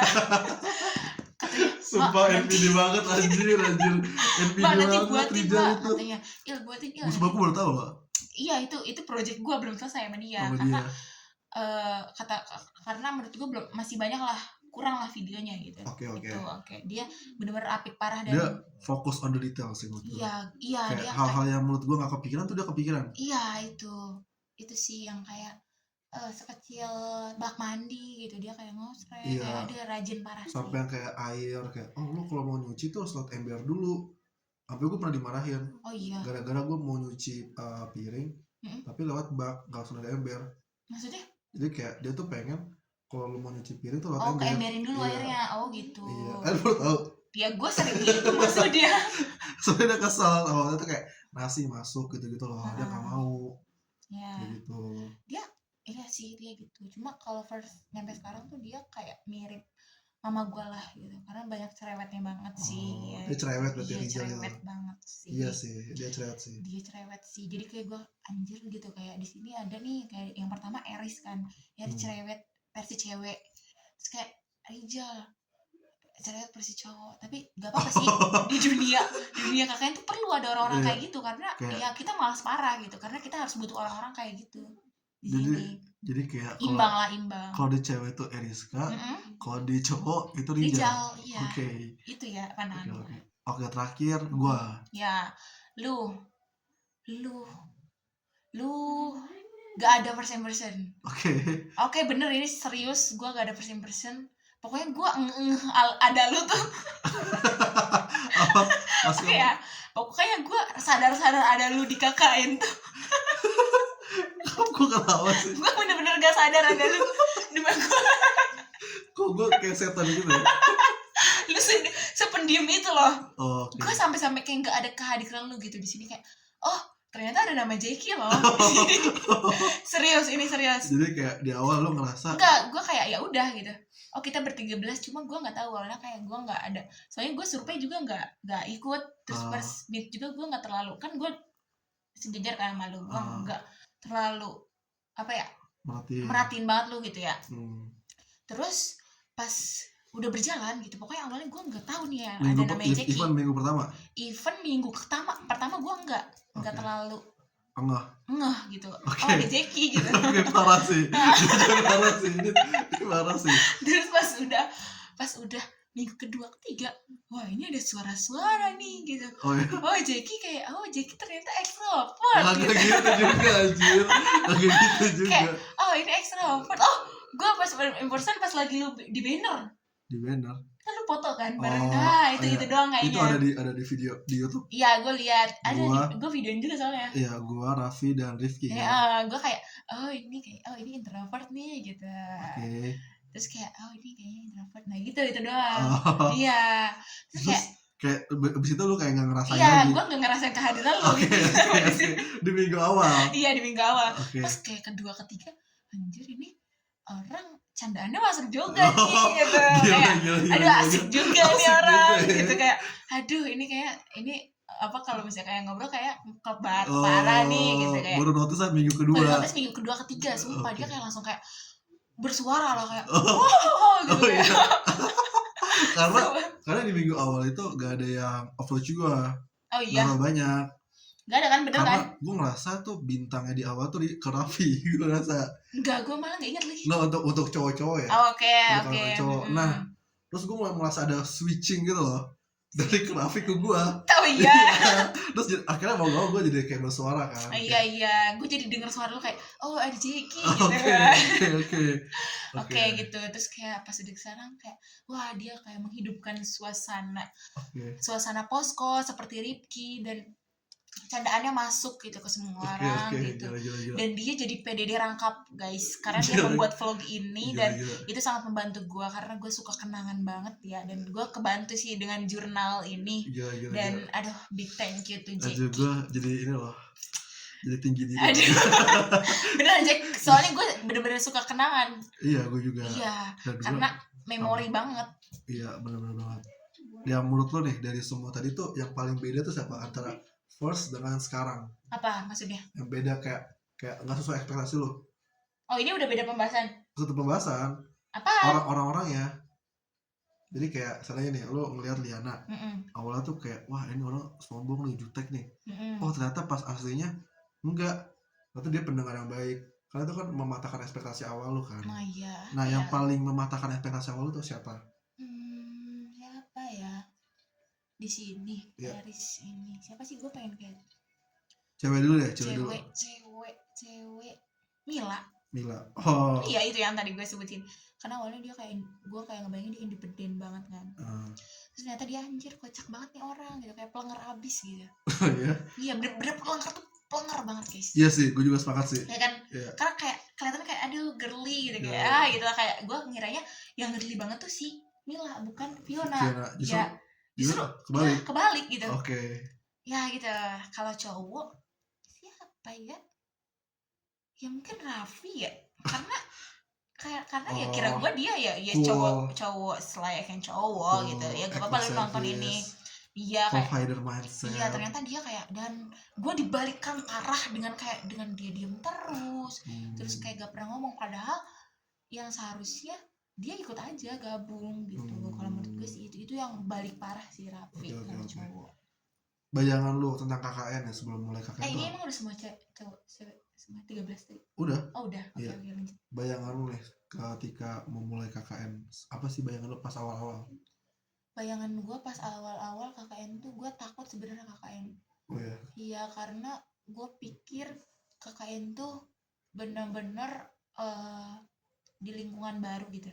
Katanya, Sumpah "Mbak, NPD banget anjir. NPD Mbak, nanti banget buatin Rizal Mbak," itu. katanya. Buatin Il. Musuh aku baru tahu loh Iya, itu project gue belum selesai sama dia, sama karena dia. karena menurut gue belum, masih banyak lah kurang lah videonya gitu. Oke. Gitu, oke. Dia bener-bener apik parah Dia dan fokus on the detail sih menurut gue. iya Kayak dia hal-hal yang menurut gue nggak kepikiran tuh dia kepikiran. iya itu sih yang kayak sekecil bak mandi gitu dia kayak ngosrek, Iya. kayak dia rajin parah Sampai yang kayak air kayak lu kalau mau nyuci tuh harus lewat ember dulu. Sampai gue pernah dimarahin sih. Oh iya, gara-gara gue mau nyuci piring Mm-mm. tapi lewat bak nggak langsung ada ember. maksudnya? Jadi kayak dia tuh pengen kalau lu mau nyuci piring tuh lewat Oh, ember. keemberin dulu Iya. airnya. Oh gitu. Iya, lu tau. Ya gue sering gitu maksudnya. Soalnya dia kesel awalnya tuh kayak nasi masuk gitu-gitu loh, dia nggak Ah. mau Ya, kayak gitu. iya sih dia gitu. Cuma kalau first nyampe sekarang tuh dia kayak mirip mama gue lah gitu. Karena banyak cerewetnya banget sih. Oh, Ya. dia cerewet berarti Iya Rizal cerewet itu. banget sih. Iya sih, dia cerewet sih. Dia cerewet sih. Jadi kayak gue anjir gitu kayak di sini ada nih kayak yang pertama Eris kan. Ya cerewet versi cewek. Terus kayak Rizal cerewet versi cowok. Tapi gak apa-apa sih di dunia kakaknya tuh perlu ada orang-orang Iya. kayak gitu karena Kayak- ya kita malas parah gitu. Karena kita harus butuh orang-orang kayak gitu. Di Jadi sini. Jadi kayak Imbang. kalau di cewek itu Eriska, Mm-mm. kalau di cowok itu Rizal. Rizal, iya. Oke. Itu ya pandangan gue. Oke. Oke, terakhir gua. Ya, lu gak ada first impression. Oke. Oke, bener ini serius, gue gak ada first impression. Pokoknya gue ada lu tuh Apa? Pas kamu kayak pokoknya gue sadar ada lu di KKN tuh. kok ketawa sih? Gue bener-bener gak sadar ada lu di gue. Kok gua kayak setan gitu ya? Lu sependiam itu loh. Oh, oke. Gue sampai kayak gak ada kehadiran lu gitu di sini kayak oh ternyata ada nama Jeki loh. serius. Jadi kayak di awal lu ngerasa Enggak, gue kayak ya udah gitu. Oh kita ber-13, cuma gue nggak tahu awalnya kayak gue nggak ada. Soalnya gue survei juga nggak ikut. Terus pas meet juga gue nggak terlalu kan gue sejajar kan sama lu. Gue nggak terlalu apa ya merhatiin banget lu gitu ya. Terus pas udah berjalan gitu, pokoknya awalnya gue nggak tahu nih ya ada namanya Jeki. Event minggu pertama. Event minggu pertama gue nggak Oke. terlalu Enggak. gitu. Oke. Oh ada Jeki gitu. Oke, parah sih. Jujur parah sih. Ini parah sih. Terus pas udah minggu kedua ketiga, wah ini ada suara-suara nih gitu. Oh ya. Jeki ternyata extrovert Agak gitu. gitu juga anjir. Agak gitu juga. Kayak, oh ini extrovert. Oh gue pas imperson pas lagi lu di banner Di banner. kan lu foto kan bareng. Oh, itu doang kayaknya. Itu ada di video di YouTube. Iya gue lihat Gua- gue videoin juga soalnya. Iya, gua, Raffi dan Rifki kan. Ya, gue kayak ini introvert nih gitu. Oke. Terus kayak ini kayaknya introvert. Nah gitu itu doang. Oh. Iya. Terus Terus kayak kayak abis itu lu kayak nggak ngerasain iya, lagi. gue gak ngerasain kehadiran lo Oke, gitu. oke. Di minggu awal. Iya di minggu awal. Oke. Pas kayak kedua ketiga, anjir ini orang candaannya masuk juga nih gitu. Kayak, aduh asik juga nih Asik orang juga ya. gitu kayak, aduh ini apa kalau misalnya kayak ngobrol kayak kebat Oh, parah nih gitu kayak. baru notice minggu kedua. Terus minggu kedua ketiga, sumpah Oke. dia kayak langsung kayak bersuara lah kayak, Oh. wow gitu Oh iya. kayak. karena di minggu awal itu gak ada yang upload juga. Oh iya, Gak banyak. gak ada kan bener Karena kan? gue ngerasa tuh bintangnya di awal tuh ke Raffi. Gue ngerasa. Enggak, gue malah gak ingat lagi. Nah untuk cowok-cowok ya. Oh, Oke. Untuk cowok. Nah, terus gue mulai merasa ada switching gitu loh. Dari ke Raffi ke gue. tahu iya. Terus akhirnya mau gak gue jadi kayak bersuara kan. Iya, gue jadi denger suara lu kayak, oh ada Jeki gitu Oke, kan. oke. Gitu, terus kayak pas udah kesana kayak, wah dia kayak menghidupkan suasana posko seperti Rifki dan candaannya masuk gitu ke semua orang gitu. Gila. Dan dia jadi PDD rangkap guys, karena dia Gila. membuat vlog ini Gila, dan gila. itu sangat membantu gue karena gue suka kenangan banget ya, dan gue kebantu sih dengan jurnal ini. Gila. Dan aduh big thank you to Aduh, Jeki. gue jadi ini loh. Jadi tinggi diri. Aduh. Beneran Jack, soalnya gue bener-bener suka kenangan. Iya, gue juga. Iya, Dan gua- karena memori banget. Iya, benar-benar banget. Yang menurut lo nih dari semua tadi tuh yang paling beda tuh siapa antara first dengan sekarang? Apa maksudnya? Yang beda kayak nggak sesuai ekspektasi lo. Oh ini udah beda pembahasan. Satu pembahasan Apa? orang-orang ya. Jadi kayak misalnya nih lo ngelihat Liana, awalnya tuh kayak wah ini orang sombong nih, jutek nih. Oh ternyata pas aslinya enggak. Ternyata dia pendengar yang baik. Karena itu kan mematahkan ekspektasi awal lu kan. Nah iya. Nah, iya. yang paling mematahkan ekspektasi awal lu tuh siapa? Siapa ya di sini? Iya. Eris ini siapa sih, gue pengen kayak Cewek dulu deh, cewek dulu. cewek Mila. Mila. Oh. Iya itu yang tadi gue sebutin, karena awalnya dia kayak, gue kayak ngebayangin dia independen banget kan, terus ternyata dia anjir kocak banget nih orang gitu, kayak pelenger abis gitu. Iya. Iya bener-bener pelenger tuh, pelenger banget guys. Iya sih, gue juga sepakat sih. Ya kan, Iya. karena kayak kelihatannya kayak aduh girly gitu, kayak Iya. gitu lah, kayak gue ngiranya yang girly banget tuh si Mila bukan Fiona. Fiona. Justru Ya, kebalik. ya, kebalik gitu. Oke. Ya gitu. Kalau cowok siapa ya? Ya mungkin Raffi ya, karena ya kira gue dia ya Cool. cowok selayaknya cowok Cool, gitu ya, gak active apa-apa lu nonton service, ini. Iya kayak, provider mindset. iya ternyata dia kayak, dan gue dibalikkan parah dengan dia diem terus kayak gak pernah ngomong, padahal yang seharusnya dia ikut aja gabung gitu. Kalau menurut gue sih itu yang balik parah sih Raffi. Oke, Kalau oke. cowok. Bayangan lu tentang KKN ya sebelum mulai KKN Ini tuh emang udah semua cowok cewek semua 13 tadi? udah. Oh udah, oke, Iya. lanjut. Bayangan lu nih ketika memulai KKN, apa sih bayangan lu pas awal-awal? Bayangan gue pas awal-awal KKN tuh, gue takut sebenarnya KKN. Oh ya. Iya karena gue pikir KKN tuh bener-bener di lingkungan baru gitu,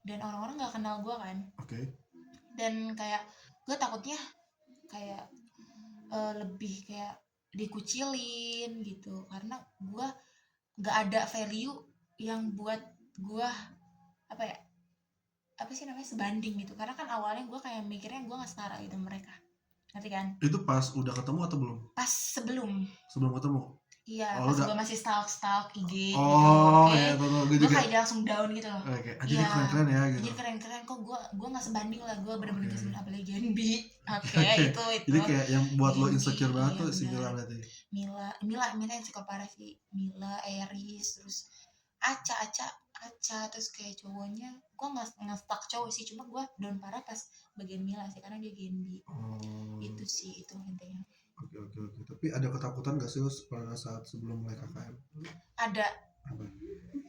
dan orang-orang nggak kenal gue kan. Oke. Dan kayak gue takutnya kayak lebih kayak dikucilin gitu, karena gue nggak ada value yang buat gue apa sih namanya sebanding gitu, karena kan awalnya gue kayak mikirnya gue nggak setara gitu mereka, ngerti kan? Itu pas udah ketemu atau belum? Pas sebelum ketemu. iya, Oh, pas udah. gue masih stalk IG Oh gitu, ya, gue gue juga. kayak langsung down gitu loh. Oke, jadi Iya. keren-keren ya gitu. Jadi keren kok, gue nggak sebanding lah, gue bener-bener Oke. okay. Apalagi Gen B. Oke, itu Jadi kayak yang buat lo Gen B, insecure banget iya, tuh si benar. Mila berarti. Mila yang suka parah sih. Mila, Eris, terus Aca, terus kayak cowoknya, gue nggak stuck cowok sih, cuma gue down parah pas bagian Mila sih, karena dia Gen B. Oh. Itu sih, itu intinya. Oke. Tapi ada ketakutan gak sih lo pada saat sebelum mulai KKN? Ada. Apa?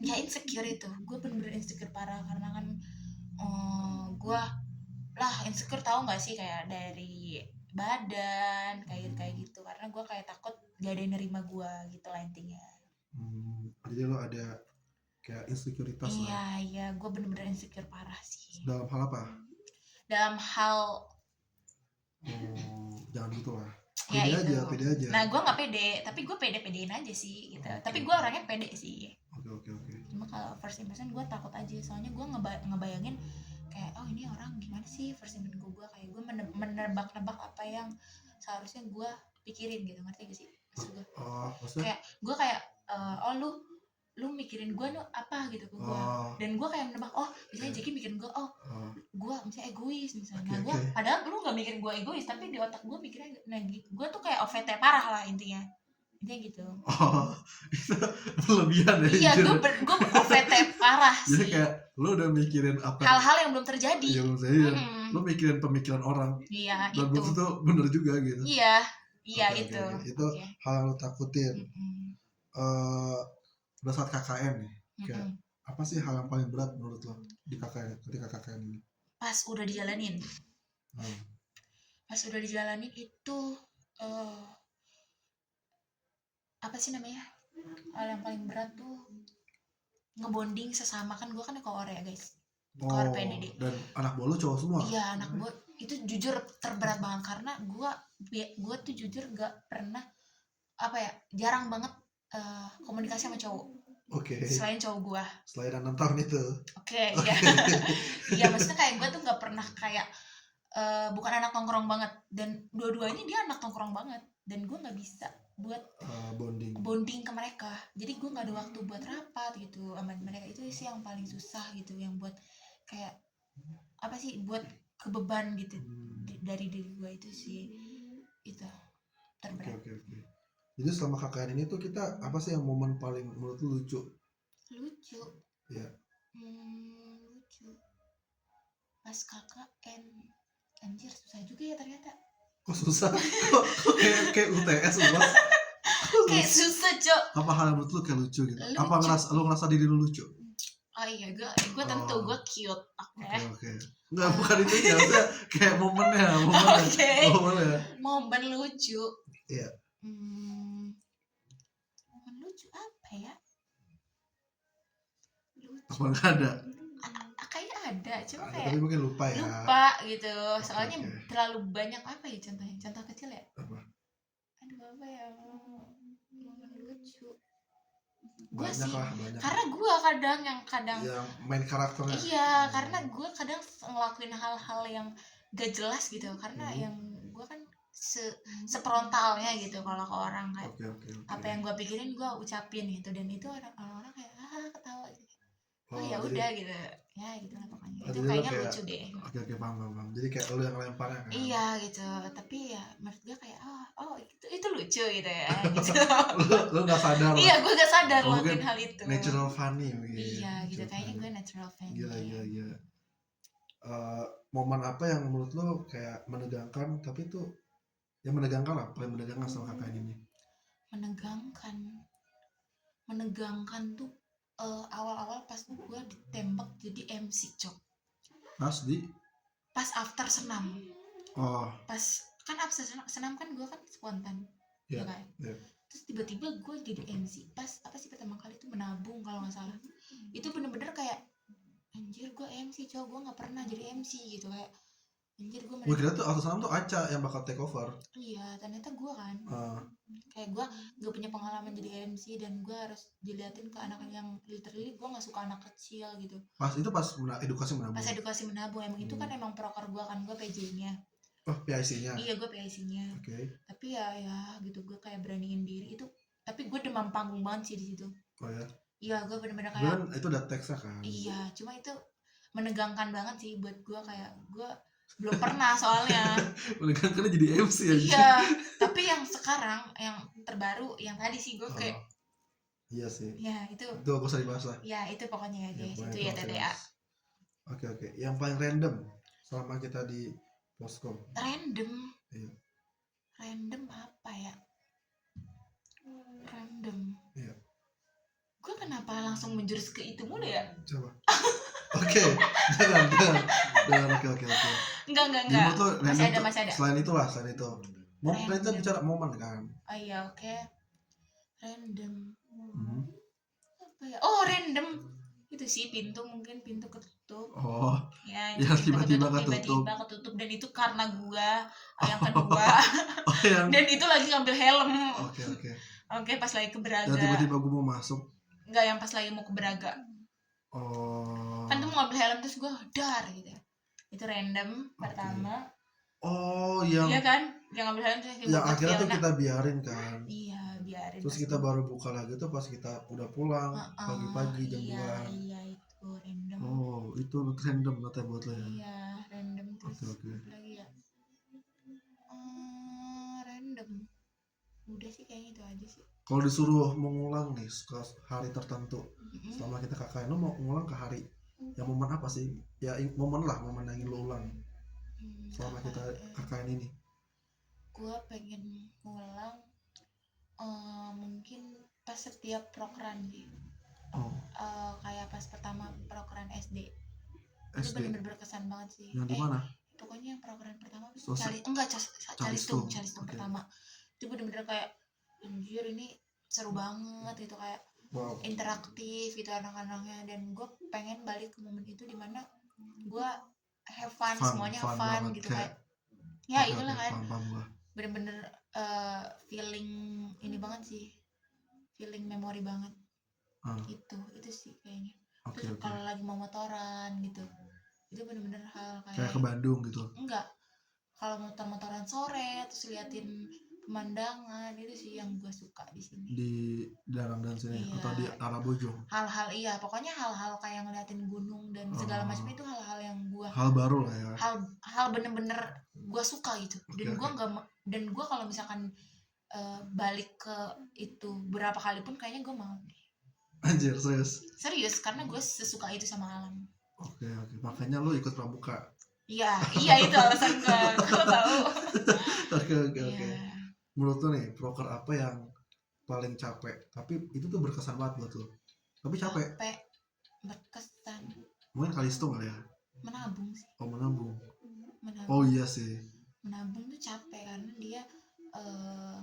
Ya insecure itu, gue bener-bener insecure parah, karena kan gue lah insecure, tahu nggak sih, kayak dari badan kayak gitu, karena gue kayak takut gak ada yang nerima gue gitu lah intinya. Jadi lo ada kayak insekuritas lah. Iya, gue bener-bener insecure parah sih. Dalam hal apa? Dalam hal Jangan gitu lah. ya Pede itu. aja. Nah gue nggak pede, tapi gue pedein aja sih gitu. Oke. Tapi gue orangnya pede sih. Oke. Cuma kalau first impression gue takut aja, soalnya gue ngebayangin kayak, oh ini orang gimana sih first impression gue, kayak gue menebak-nebak apa yang seharusnya gue pikirin gitu, ngerti gak sih maksud gue? Maksudnya? Kayak gue kayak oh lu mikirin gue apa gitu ke gue, dan gue kayak menebak, oh misalnya Jeki mikirin gue, gue misalnya egois misalnya. Nah gue padahal lu nggak mikirin gue egois, tapi di otak gue mikirnya, nah gue tuh kayak OVT parah lah intinya gitu. Itu berlebihan ya. Iya, gue OVT parah sih. Jadi kayak lu udah mikirin apa? Hal-hal yang belum terjadi. Iya belum terjadi. Lu mikirin pemikiran orang. Iya, dan itu. Dan itu bener juga gitu. Iya, Okay. Itu okay. hal yang lu takutin. Pada saat KKN nih, kayak apa sih hal yang paling berat menurut lo di KKN, ketika KKN ini? Pas udah dijalanin. Pas udah dijalanin itu apa sih namanya? Hal yang paling berat tuh ngebonding sesama, kan gue kan koor ya guys. Koor PDD. Dan anak buah lu cowok semua? Iya, anak gue itu jujur terberat banget, karena gue tuh jujur gak pernah jarang banget komunikasi sama cowok. Oke. Selain cowok gue. Selain 6 tahun itu. Oke, iya. Iya, maksudnya kayak gue tuh gak pernah kayak bukan anak nongkrong banget, dan dua-duanya dia anak nongkrong banget, dan gue nggak bisa buat bonding ke mereka. Jadi gue nggak ada waktu buat rapat gitu sama mereka. Itu sih yang paling susah gitu, yang buat kayak apa sih, buat kebeban gitu dari diri gue. Itu sih itu terberat. Oke. Jadi selama KKN ini tuh kita apa sih yang momen paling menurut lu lucu? Iya. Yeah. Lucu pas KKN. Anjir, susah juga ya ternyata. Kok susah? Kok kayak UTS lu, Mas? kayak susah cok. Apa hal yang menurut lu kayak lucu gitu? Lucu. Apa lu ngerasa diri lu lucu? Oh iya, gue tentu gue cute aku ya. Oke. Enggak, bukan itu ya, maksudnya kayak momennya. Oke. Momennya. Momen lucu. Iya. Momen lucu apa ya? Lucu. Apa enggak ada? Kayaknya ada, cuma Ada, kayak tapi mungkin lupa ya. lupa gitu. Soalnya Oke. terlalu banyak apa ya contohnya? Contoh kecil ya? Apa? Aduh apa ya? Momen lucu. Gue Banyak sih, lah, banyak. karena gue kadang Yang main karakternya. iya, karena gue kadang ngelakuin hal-hal yang gak jelas gitu. Karena yang gue kan seperontalnya gitu kalau ke orang kayak Oke. apa yang gue pikirin gue ucapin gitu, dan itu orang-orang kayak ketawa gitu. Oh ya jadi- udah gitu ya, gitu lah pokoknya. Oh, Itu jadi lo kayaknya kayak- lucu deh. Oke, paham. Jadi kayak lu yang lemparnya kan. Iya gitu, tapi ya menurut gue kayak oh itu lucu gitu ya gitu. Lu enggak sadar. Iya, gue gak sadar Oh, lakuin mungkin hal itu. Natural funny mungkin. Iya gitu, Natural kayaknya funny. gue natural fan. Gila. Momen apa yang menurut lu kayak menegangkan, tapi tuh yang menegangkan lah, paling menegangkan sama kakak ini? Menegangkan tuh awal-awal pas gue ditembak jadi MC cok. Pas after senam, Oh, pas kan after senam kan gue kan spontan, Iya, ya kan. iya. Terus tiba-tiba gue jadi MC pas apa sih pertama kali itu menabung kalau nggak salah. Itu bener-bener kayak anjir gue MC cowok, gue nggak pernah jadi MC gitu, kayak anjir gue gue kira tuh Autosanam tuh Aca yang bakal take over. iya, ternyata gue kan kayak gue gak punya pengalaman jadi MC, dan gue harus diliatin ke anak yang literally gue nggak suka anak kecil gitu. Itu pas edukasi menabung. Pas edukasi menabung emang itu kan emang proker gue kan, gue PJ-nya. Oh, PIC-nya. Iya, gue PIC-nya. Oke. Tapi ya gitu, gue kayak beraniin diri itu, tapi gue demam panggung banget sih di situ. Oh ya. Iya, gue bener-bener Gue kayak kan itu udah teksnya kan. iya, cuma itu menegangkan banget sih buat gue, kayak gue belum pernah soalnya. Menegangkan jadi MC aja. Iya, tapi yang sekarang yang terbaru yang tadi sih gue kayak Iya sih. ya itu Itu gak usah dibahas lah. ya itu pokoknya ya guys, pokoknya itu ya masih TTA. bahas. Oke. Yang paling random selama kita di Poskom. Random. Iya. Random apa ya? Random. Iya. Gue kenapa langsung menjurus ke itu mulu ya? Coba. Oke. Jangan. Oke. Enggak. Jadi menurut lo Masih random ada. tuh, selain itu. Kita Random. bicara momen kan. Oh iya, oke. Random. Hmm. Apa ya? Oh, random. Itu sih pintu ketutup. Oh, Ya, yang tiba-tiba tiba-tiba ketutup, dan itu karena gua. Yang kedua. yang Dan itu lagi ngambil helm. Oke. Oke, pas lagi ke Braga. Dan tiba-tiba gue mau masuk. Enggak, yang pas lagi mau ke Braga. Oh. Kan tuh mau ngambil helm terus gua dar gitu. Itu random pertama. Oh, yang Iya kan? Yang ngambil helm terus yang akhirnya tuh kita biarin kan. Iya, biarin. Terus kita baru buka lagi tuh pas kita udah pulang pagi-pagi jam 2. Iya, itu random. Oh, itu random katanya buat lo ya. Iya, random terus. Oke. Lagi ya. Random. Udah sih kayaknya itu aja sih. Kalau disuruh mengulang nih ke hari tertentu selama kita KKN, lo mau ngulang ke hari yang momen apa sih? Ya momen yang ingin lo ulang selama kita KKN ini. Gue pengen ngulang mungkin pas setiap prokeran sih. Oh, Kayak pas pertama prokeran SD. Itu SD. bener-bener berkesan banget sih. Yang di mana? Pokoknya yang prokeran pertama Sosial- Calistung Oke. pertama. Itu bener-bener kayak anjir ini seru banget gitu, kayak Wow. interaktif gitu anak-anaknya, dan gue pengen balik ke momen itu dimana gue have fun semuanya fun fun banget, gitu, kayak- kayak ya Oke, itulah kan, paham gua. bener-bener feeling ini banget sih, feeling memori banget. Itu sih kayaknya. Oke. Terus kalau lagi mau motoran gitu, itu bener-bener hal Kayak kayak ke Bandung gitu. enggak, kalau motor-motoran sore terus liatin pemandangan, itu sih yang gue suka di sini. Di Darang dan sini Iya. atau di arah Bojong. Hal-hal iya, pokoknya hal-hal kayak ngeliatin gunung dan segala macam itu hal-hal yang gue Hal baru lah ya. hal bener-bener gue suka gitu. Dan Oke, gue nggak kalau misalkan balik ke itu berapa kali pun kayaknya gue mau Anjir, serius. karena gue sesuka itu sama alam. Oke. Makanya lu ikut pramuka. Iya itu alasan gue tahu. Oke. Iya. Menurut lu nih, proker apa yang paling capek tapi itu tuh berkesan banget buat lo, tapi capek berkesan mungkin Kalisto kali ya. menabung sih. Oh menabung, Menabung, oh iya sih. menabung tuh capek karena dia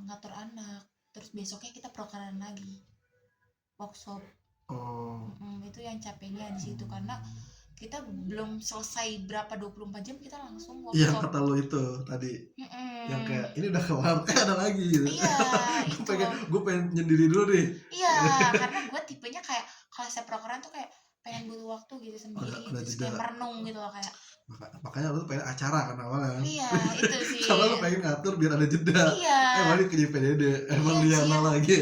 ngatur anak, terus besoknya kita prokeran lagi workshop. Oh Itu yang capeknya di situ karena kita belum selesai berapa 24 jam kita langsung iya workshop. kata lo itu tadi Mm-mm. yang kayak ini udah kelar ada lagi gitu. Iya itu gue pengen nyendiri dulu deh. iya karena gue tipenya kayak kalau saya prokeran tuh kayak pengen butuh waktu gitu sendiri, Ada terus jeda. kayak merenung gitu loh kayak Makanya lo pengen acara kan awalnya. iya itu sih. Karena lo pengen ngatur biar ada jeda. Iya. Balik ke JPDD. Emang Iya, Liana Cia. lagi.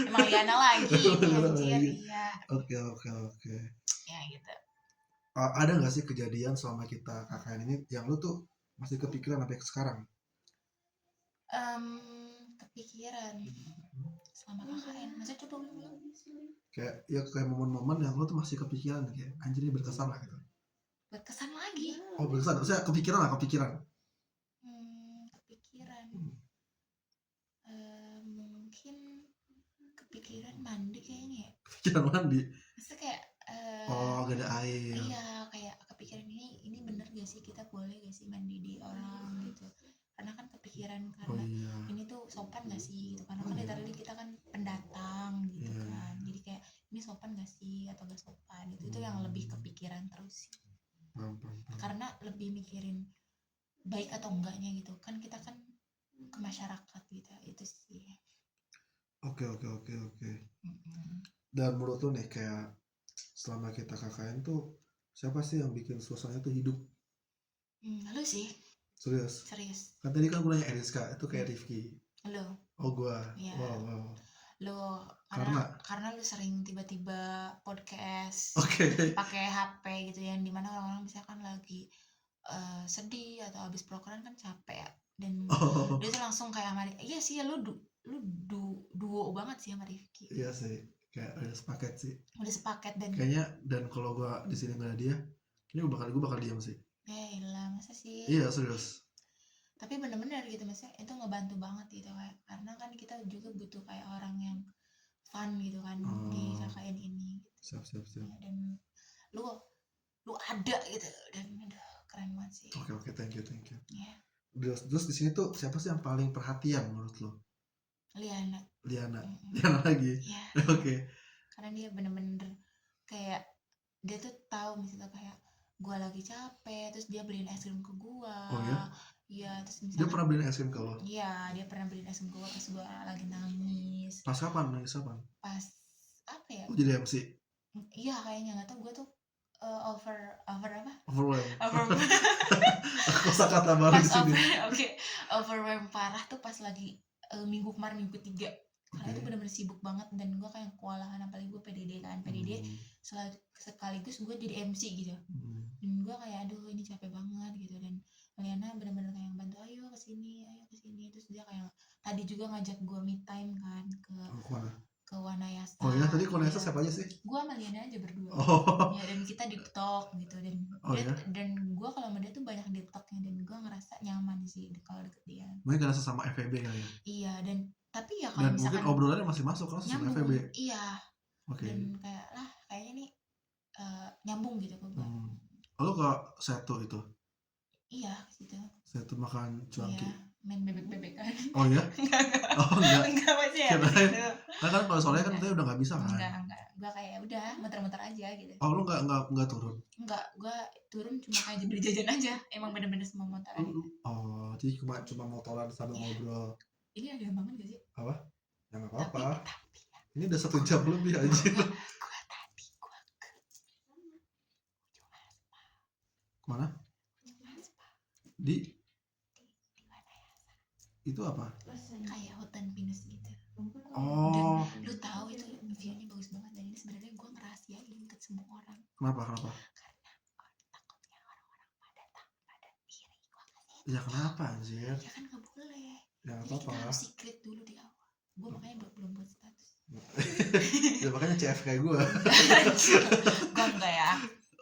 Emang Liana lagi Liana anjir, lagi. iya Oke. ya gitu. Ada nggak sih kejadian selama kita KKN ini yang lu tuh masih kepikiran sampai sekarang? Kepikiran selama KKN masa coba ulang. Kayak momen-momen yang lu tuh masih kepikiran kayak anjir ini berkesan lah gitu. Berkesan lagi. Oh berkesan, maksudnya kepikiran. Kepikiran mungkin kepikiran mandi kayaknya ya. Kepikiran mandi. Maksudnya kayak Oh gak ada air. iya kayak kepikiran ini bener gak sih, kita boleh gak sih mandi di orang gitu, karena kan kepikiran Oh karena iya. ini tuh sopan gak sih gitu, karena kan literally kita kan pendatang gitu Iya. kan, jadi kayak ini sopan gak sih atau gak sopan gitu, itu yang lebih kepikiran terus sih. Paham. Karena lebih mikirin baik atau enggaknya gitu kan, kita kan ke masyarakat gitu, itu sih. Oke. Dan menurut lu nih kayak selama kita KKN tuh siapa sih yang bikin suasananya tuh hidup? Lu sih Serius. serius Kan tadi kan gue nanya Eriska, itu kayak Rifki. lu. Oh gua. Iya. Wow. Lu Karena? karena lu sering tiba-tiba podcast Oke. pakai HP gitu, yang dimana orang-orang misalkan lagi sedih atau habis prokeran kan capek ya, dan Oh. dia tuh langsung kayak sama iya sih ya, lu duo banget sih sama Rifki. Iya sih, kayak udah sepaket sih. Udah sepaket dan Kayaknya dan kalau gua di sini nggak ada dia, kayaknya gua bakal diam sih. ya ilah masa sih. Iya serius. Tapi bener-bener gitu maksudnya itu ngebantu banget gitu kayak, karena kan kita juga butuh kayak orang yang fun gitu kan di KKN ini gitu. Siap. Ya, dan lu ada gitu, dan aduh keren banget sih. Oke, thank you. Ya, Terus di sini tuh siapa sih yang paling perhatian menurut lo? Liana. Liana Mm-mm. lagi. Ya, Oke. karena dia bener-bener kayak dia tuh tahu misalnya kayak gua lagi capek, terus dia beliin es krim ke gua. Oh ya? Iya, terus Dia misalnya pernah beliin es krim ke lo? iya, dia pernah beliin es krim ke gua pas gua lagi nangis. Pas kapan? Nangis kapan? Pas apa ya? Oh jadi MC? Iya kayaknya, nggak tahu, gue tuh over apa? Overwhelmed. Over Kosakata baru pas di sini. overwhelm parah tuh pas lagi minggu kemarin, minggu ketiga, karena itu Oke. benar-benar sibuk banget dan gue kayak kewalahan, apalagi gue PDD kan, PDD sekaligus gue jadi MC gitu, dan gue kayak aduh ini capek banget gitu, dan Liana benar-benar kayak bantu ayo kesini, terus dia kayak tadi juga ngajak gue me time kan Kemana? ke Wanayasa. Oh ya tadi Konesa Iya. siapa aja sih? Gue sama Liana aja berdua. Oh. Ya, dan kita deep talk gitu, dan Oh, dia, ya? dan gue kalau sama dia tuh banyak deep talknya, dan gue ngerasa nyaman sih kalau deket dia. Mungkin karena sesama FEB kali ya. Iya, dan tapi ya kalau Dan mungkin misalkan obrolannya masih masuk kalau sesama nyambung, FEB. iya, Oke. dan kayak kayaknya nih nyambung gitu ke gue. Lo ke Setu itu? Iya gitu. Setu makan cuanki. Iya, main bebek-bebekan. Oh ya? Oh enggak. Enggak masih ya Kirain. gitu. Kan kalau soalnya kan kita udah nggak bisa kan? Enggak. Gue kayak udah muter-muter aja gitu. Oh lu nggak turun? Enggak, gue turun cuma kayak beli jajan aja. Emang bener-bener semua motoran. Oh jadi cuma motoran sambil Iya. ngobrol. Ini ada yang banget gak sih? Apa? Ya nggak apa-apa. Tapi Ini udah 1 jam lebih aja. gue tadi gue ke ujung Aspa. Kemana? Ujung Aspa. Di Di Wanayasa. itu apa? Kayak hutan pinus gitu. Oh. Dan lu tahu itu view-nya bagus banget, dan ini sebenarnya gue ngerahasiain ke semua orang. Kenapa? Karena takutnya orang-orang pada iri gue kasih. Ya kenapa anjir? Ya kan gak boleh. Ya nggak Jadi kita apa-apa. harus secret dulu di awal. Gue makanya belum buat status. Ya makanya CF kayak gue. Gue enggak ya.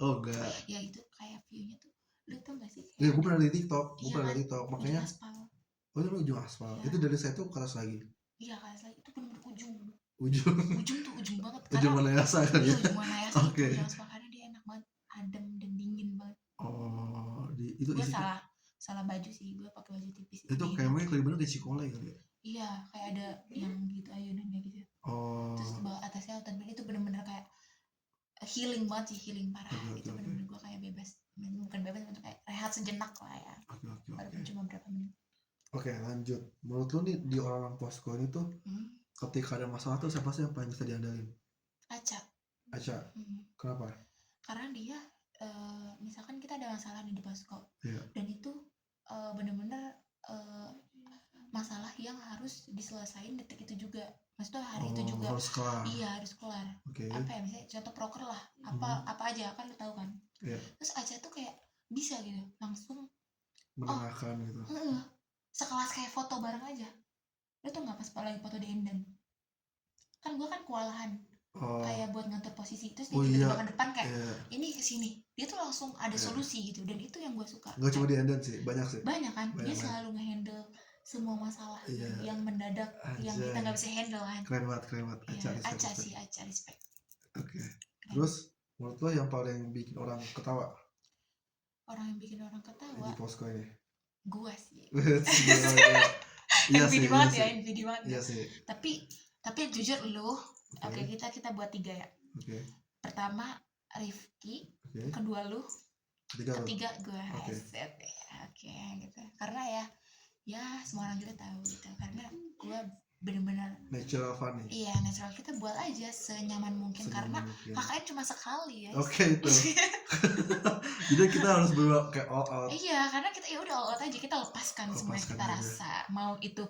Oh enggak. Ya itu kayak view-nya tuh, lu tau gak sih? Ya gue pernah di TikTok. Iya kan? Makanya. Ujung aspal. Oh itu ujung aspal. Iya. Itu dari saya tuh ke atas lagi. Iya kelas lagi itu bener-bener ujung ujung ujung banget ujung karena mana kan iya ya. ujung mana ya sih Oke. ujung karena dia enak banget, adem dan dingin banget. Oh, itu Gue isi salah baju sih, gue pakai baju tipis itu ini. kayaknya lebih bener di Cikole kali ya. Iya kayak ada yang gitu ayunannya gitu, terus Oh, bawah atasnya open bar, itu bener-bener kayak healing banget sih, healing parah. Oke, Itu oke. bener-bener gue kayak bebas, bukan bebas untuk kayak rehat sejenak lah ya, oke. walaupun cuma berapa menit. Oke, lanjut. Menurut lu nih di orang posko ini tuh ketika ada masalah tuh siapa sih yang paling bisa diandalin? Aca. Aca. Kenapa? Karena dia misalkan kita ada masalah nih di posko, Iya. dan itu bener-bener masalah yang harus diselesain detik itu juga, maksudnya hari itu juga Harus kelar. iya harus kelar. Oke. Apa ya, misalnya contoh proker lah, apa aja kan lu tahu kan. Iya. Terus Aca tuh kayak bisa gitu langsung Menenangkan gitu. sekelas kayak foto bareng aja. Lu tuh nggak pas lagi foto di Enden kan, gue kan kewalahan kayak buat ngatur posisi, terus dia tiba-tiba ke depan kayak ini kesini, dia tuh langsung ada solusi gitu, dan itu yang gue suka. Nggak cuma di Enden sih, banyak sih. Banyak kan, dia Banyak. selalu ngehandle semua masalah Iya. yang mendadak, yang kita nggak bisa handle kan. Keren banget. Iya, Aca, Aca respect. Oke. Terus menurut lo yang paling bikin orang ketawa Orang yang bikin orang ketawa di posko ini? gue sih. Iya NVD sih. banget ya, NVD banget. Iya sih. Tapi jujur lu, oke, kita buat 3 ya. Oke. Pertama Rifki, Oke. kedua lu, Ketiga gue. Oke. Set ya. Oke gitu. Karena ya semua orang juga tahu gitu. Karena gue bener-bener natural fun nih. iya natural, kita buat aja senyaman mungkin karena KKN cuma sekali ya. Oke itu. Jadi kita harus berbuat kayak all out. Iya, karena kita ya udah all out aja, kita lepaskan semua yang kita aja. rasa. Mau itu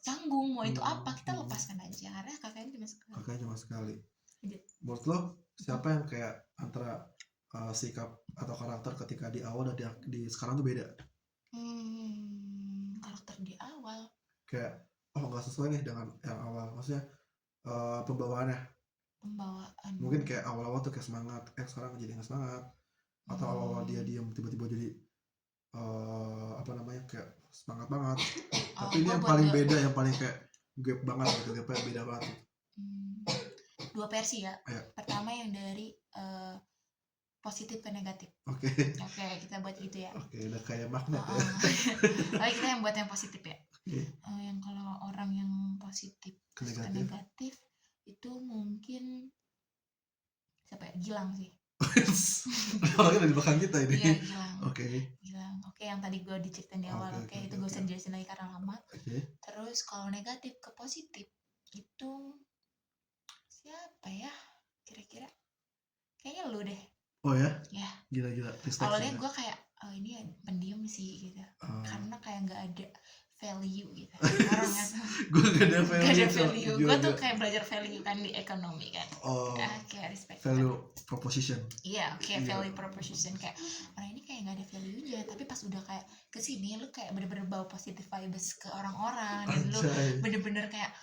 canggung, mau itu apa, kita lepaskan aja karena KKN cuma sekali. KKN cuma sekali. Lanjut. Menurut lo siapa yang kayak antara sikap atau karakter ketika di awal dan di sekarang tuh beda? Karakter di awal Kayak nggak sesuai nih dengan yang awal, maksudnya pembawaannya. Mungkin kayak awal-awal tuh kayak semangat, sekarang jadi nggak semangat, atau awal-awal dia diam tiba-tiba jadi kayak semangat banget. Tapi ini yang paling beda, yang paling kayak gap banget gitu, gapnya beda banget. 2 versi ya. Ayo. Pertama yang dari positif ke negatif. Oke, kita buat gitu ya. Oke, udah kayak magnet ya. Oke, kita yang buat yang positif ya. Oke. Yang kalau orang yang positif ke negatif itu mungkin siapa ya? Gilang sih. Orangnya dari belakang kita ini. Iya, Gilang. Gilang. Oke, yang tadi gue diceritain di awal. Oke, itu gue usah jelasin lagi karena lama. Terus kalau negatif ke positif itu siapa ya? Kira-kira kayaknya lu deh. Oh ya? Ya. Gila. Awalnya gue kayak ini pendiam sih gitu. Karena kayak nggak ada value gitu. Orangnya tuh. Gue gak ada value. Gue tuh kayak belajar value kan di ekonomi kan. Kayak respect. Value proposition. Iya, value proposition, kayak orang ini kayak nggak ada value-nya, tapi pas udah kayak kesini lu kayak bener-bener bawa positive vibes ke orang-orang, dan lu bener-bener kayak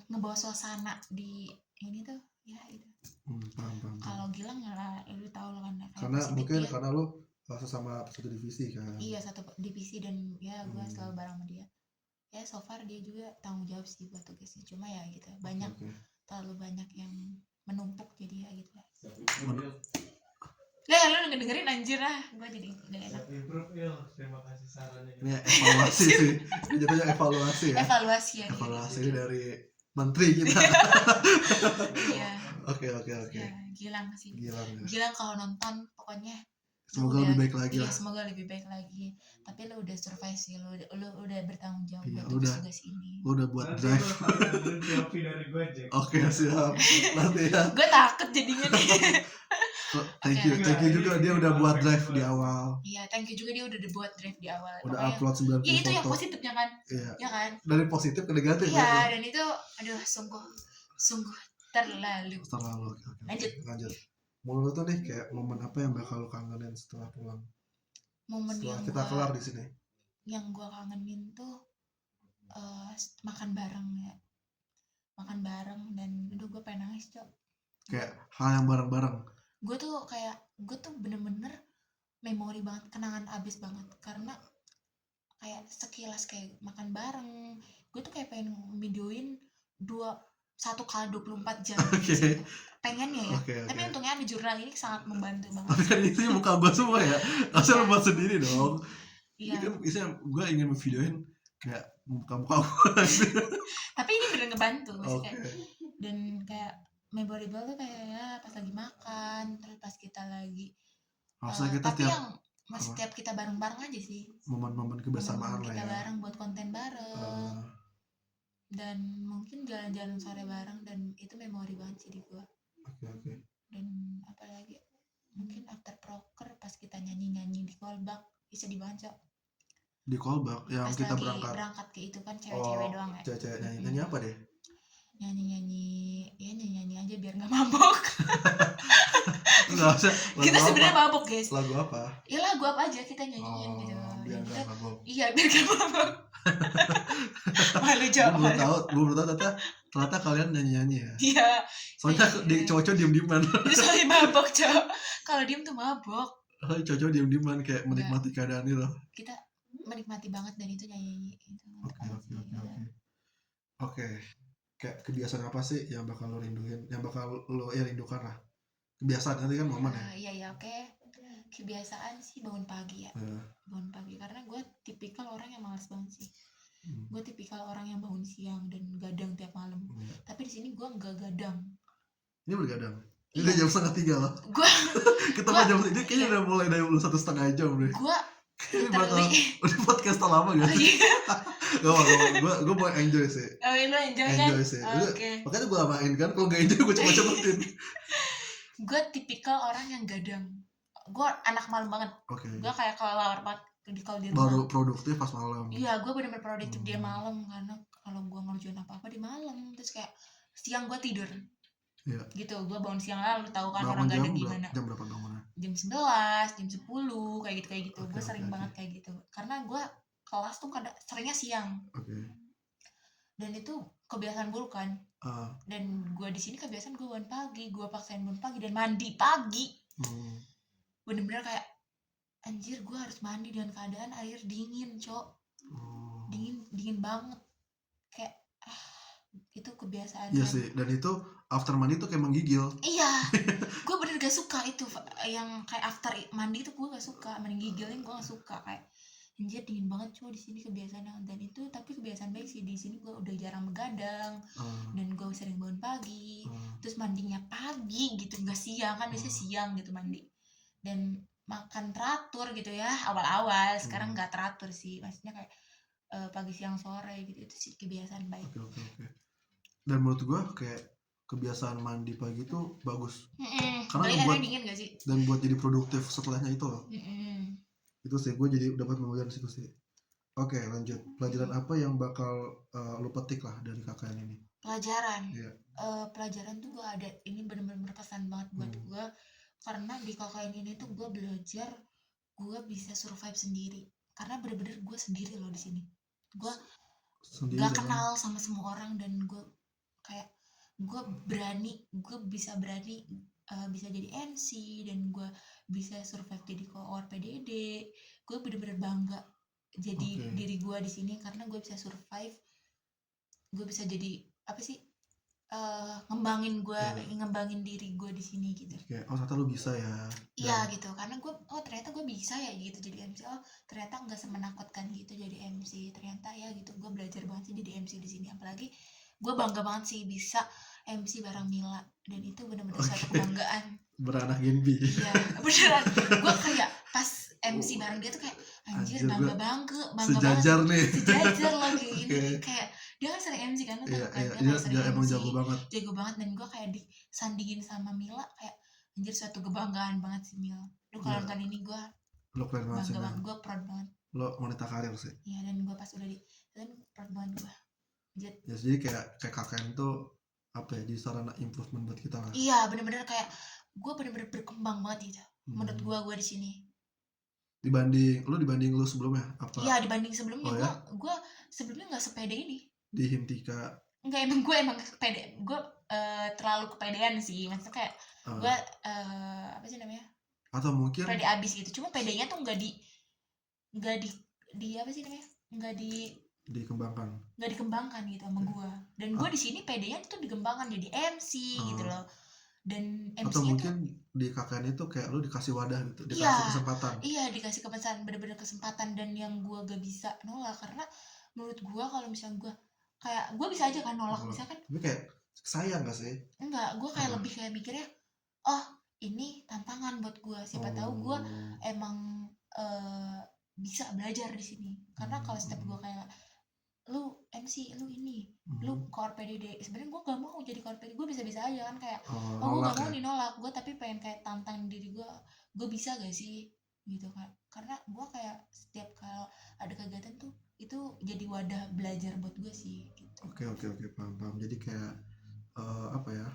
ngebawa suasana di ini tuh ya itu. Paham. Kalau Gilang ya lu tahu lo kan. Karena mungkin dia, karena lu sesama satu divisi kan. Iya, satu divisi, dan ya gue selalu bareng sama dia. Ya so far dia juga tanggung jawab sih buat tugasnya, cuma ya gitu banyak terlalu banyak yang menumpuk jadi ya gitu lah. Lah lu ngedengerin anjir lah, gue jadi gak enak. Terima kasih sarannya. Ini evaluasi sih. Jadinya evaluasi ya. Evaluasi ini dari menteri kita. Iya. Oke. Ya, Gilang sih. Gilang. Gilang kalau nonton pokoknya semoga lebih baik lagi lah. Semoga lebih baik lagi. Tapi lu udah survive sih, lu udah bertanggung jawab buat tugas ini. Lu udah buat drive. Dari gue aja. Oke, siap. Nanti ya. Gue takut jadinya nih. Thank you juga dia udah buat drive di awal. Iya, thank you juga dia udah buat drive di awal. Udah upload 90 foto. Iya, itu yang positifnya kan? Iya. Ya kan? Dari positif ke negatif. Iya, dan itu aduh sungguh terlalu. Oke. Lanjut. Menurut tuh nih kayak momen apa yang bakal lu kangenin setelah pulang? Setelah kita kelar di sini. Yang gua kangenin tuh makan bareng ya. Makan bareng, dan aduh gue pengen nangis, Cok. Kayak hal yang bareng-bareng. Gue tuh bener-bener memori banget, kenangan abis banget, karena kayak sekilas kayak makan bareng, gue tuh kayak pengen videoin 1x24 jam Oke. pengennya ya. Oke, Tapi oke. untungnya ada jurnal ini sangat membantu Tapi banget. kan isinya muka gue semua ya. Asal lu buat sendiri dong. Ini Iya. kan isinya gue ingin videoin kayak muka-muka gue. Tapi ini bener ngebantu Oke. maksudnya. Dan kayak memorable tuh kayak ya pas lagi makan, terus pas kita lagi Maksudnya kita tapi tiap yang setiap kita bareng-bareng aja sih. momen-momen kebersamaan Momen lah kita ya. bareng buat konten bareng. Eh, Dan mungkin jalan-jalan sore bareng, dan itu memori banget sih di gua. Oke. Dan apalagi mungkin after proker pas kita nyanyi-nyanyi di callback bisa dibaca. Di callback yang Pas kita lagi berangkat. ke itu kan cewek-cewek Oh, doang ya. cewek-cewek nyanyi apa deh? Nyanyi-nyanyi aja biar nggak mabok. Enggak usah. Kita Lagu sebenarnya apa? mabok guys. Lagu apa? Ya lagu apa aja kita nyanyiin Oh, gitu. biar Dan nggak kita- mabok. Iya biar nggak mabok. Malu jawab. Gue baru tahu ternyata kalian nyanyi ya. Iya. Soalnya Iya. di cowok-cowok diem-dieman. Itu soalnya mabok cowok. Kalau diem tuh mabok. Cowok-cowok diem-dieman kayak menikmati keadaan itu. Kita menikmati banget dan itu nyanyi itu. Oke. Kayak kebiasaan apa sih yang bakal lo rinduin? Yang bakal lo rindukan lah. Kebiasaan nanti kan momen ya. Iya oke. Kebiasaan sih bangun pagi ya. Bangun pagi karena gue tipikal orang yang malas banget sih. Gue tipikal orang yang bangun siang dan gadang tiap malam. Tapi di sini gue nggak gadang. Ini bergadang. Ini Iya. udah jam 2:30 loh. Gue Kita mau jam ini kayaknya udah mulai dari 1,5 jam deh. gue Ini bakal udah podcast lama gak sih? Gak apa-apa, gue mau enjoy sih. Oh lu enjoy kan? Enjoy sih. Oke. Makanya gue lamain kan, kalau gak enjoy gue cepet-cepetin. Gue tipikal orang yang gadang. Gue anak malam banget. Oke. Gue kayak kelelawar banget kalau di rumah. Baru produktif pas malam. Iya, gue bener-bener produktif dia malam karena kalau gue ngerjain apa-apa di malam, terus kayak siang gue tidur. Iya. Gitu, gue bangun siang lah, lu tahu kan Bangun orang jam gadang gimana. jam berapa bangunnya? Jam 11, jam 10, kayak gitu Oke, gue sering oke, banget kayak gitu. Karena gue kelas tuh kadang seringnya siang. Oke. Dan itu kebiasaan buruk kan. Ah, Dan gue di sini kebiasaan gue bangun pagi, gue paksain bangun pagi dan mandi pagi. Bener-bener kayak anjir gue harus mandi dengan keadaan air dingin, cok. Dingin banget. Kayak itu kebiasaan. Iya kan. sih, dan itu after mandi tuh kayak menggigil. Iya, gue bener gak suka itu yang kayak after mandi itu gue gak suka, menggigilin gue gak suka kayak anjir dingin banget cuy di sini kebiasaan. Dan itu tapi kebiasaan baik sih, di sini gue udah jarang begadang dan gue sering bangun pagi, terus mandinya pagi gitu, nggak siang kan biasanya siang gitu mandi, dan makan teratur gitu ya awal-awal. Sekarang nggak teratur sih, maksudnya kayak pagi siang sore gitu, itu sih kebiasaan baik. Oke. Dan menurut gue kayak kebiasaan mandi pagi tuh bagus. Karena Balik buat airnya dingin gak sih? dan buat jadi produktif setelahnya itu loh. Itu sih gue jadi dapat menguliah situ sih. Oke, lanjut. Pelajaran apa yang bakal lo petik lah dari KKN ini? Pelajaran. Iya. Pelajaran tuh gue ada, ini bener-bener berkesan banget buat gue, karena di KKN ini tuh gue belajar gue bisa survive sendiri. Karena bener-bener gue sendiri loh di sini. Gue Sendiri gak dalam- kenal sama semua orang, dan gue kayak gue bisa jadi MC, dan gue bisa survive jadi koor PDD. Gue bener-bener bangga jadi diri gue di sini karena gue bisa survive. Gue bisa jadi apa sih, ngembangin diri gue di sini gitu. Kayak ternyata lu bisa ya. Iya gitu, karena gue ternyata gue bisa ya gitu jadi MC. Ternyata nggak semenakutkan gitu jadi MC. Ternyata ya gitu, gue belajar banget sih jadi MC di sini. Apalagi gue bangga banget sih bisa MC bareng Mila, dan itu benar-benar suatu kebanggaan. Beranak Genbi. Iya beneran, gue kayak pas MC bareng dia tuh kayak anjir bangga Sejajar banget. nih. Sejajar loh kayak gini. Kayak dia kan sering MC kan, lo tau kan, Dia emang jago banget. Dan gue kayak disandingin sama Mila, kayak anjir suatu kebanggaan banget sih Mila. Lu kalau nonton ini gue Lo keren banget sih. bangga banget, gue proud banget. Lo wanita karir sih. Iya, dan gue pas udah dan proud banget gue. Ya, jadi kayak KKN tuh apa ya, jadi sarana improvement buat kita lah. Iya bener-bener kayak gue bener-bener berkembang banget gitu. Menurut gue di sini. Dibanding lu sebelumnya apa? Iya dibanding sebelumnya. Oh, ya? Gue sebelumnya nggak sepede ini. Di Himtika. Enggak, emang pede. Gue terlalu kepedean sih, maksudnya kayak gue apa sih namanya, Atau mungkin pede abis gitu. Cuma pedenya tuh nggak di apa sih namanya, nggak di dikembangkan. nggak dikembangkan gitu sama gue. Dan gue di sini pedenya tuh dikembangkan jadi MC gitu loh. Dan Atau MC-nya tuh mungkin di KKN itu kayak lu dikasih wadah gitu, dikasih Iya. kesempatan. iya dikasih kesempatan, bener-bener kesempatan, dan yang gue gak bisa nolak karena menurut gue kalau misalnya gue kayak gue bisa aja kan nolak misalkan Tapi kayak sayang gak sih? enggak, gue kayak Apa? lebih kayak mikirnya oh ini tantangan buat gue, siapa tahu gue emang bisa belajar di sini. Karena kalau setiap gue kayak lu MC, lu ini, lu koor PDD, sebenarnya gue gak mau jadi koor PDD, gue bisa-bisa aja kan kayak gue nolak gak mau ya? dinolak, gue tapi pengen kayak tantang diri gue bisa gak sih gitu kan. Karena gue kayak setiap kalau ada kegiatan tuh itu jadi wadah belajar buat gue sih gitu. Oke, paham. Jadi kayak apa ya?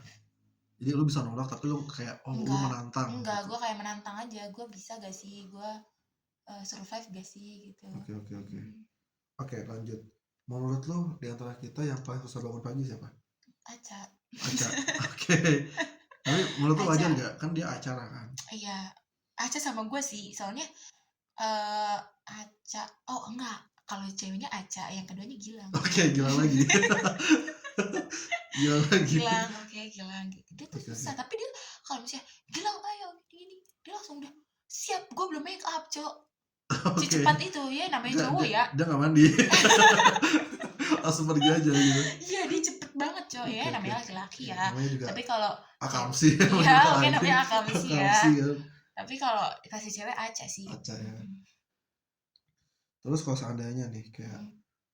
Jadi lu bisa nolak tapi lu kayak lu menantang. Enggak, gue kayak menantang aja, gue bisa gak sih, gue survive gak sih gitu. Oke. Oke, lanjut. Menurut lu di antara kita yang paling susah bangun pagi siapa? Aca. Oke. Tapi menurut lu Aca. wajar gak? Kan dia acara kan. Iya, Aca sama gue sih, soalnya Aca, oh enggak, kalau ceweknya Aca, yang keduanya Gilang. Oke, Gilang lagi. Gilang, oke, Gilang. Dia tuh Oke. susah, tapi dia kalau misalnya Gilang ayo gini, dia langsung udah siap. Gue belum make up, Cok. Oke. Cepat itu ya, namanya cowok ya. Dia gak mandi. Langsung pergi aja gitu. Iya, dia cepet banget, Cok ya, Oke. namanya laki-laki ya. Namanya juga Tapi kalau akamsi. iya, oke, namanya akamsi ya. Akamsi kan. Tapi kalau dikasih cewek Aca sih. Aca ya. Terus kalau seandainya nih kayak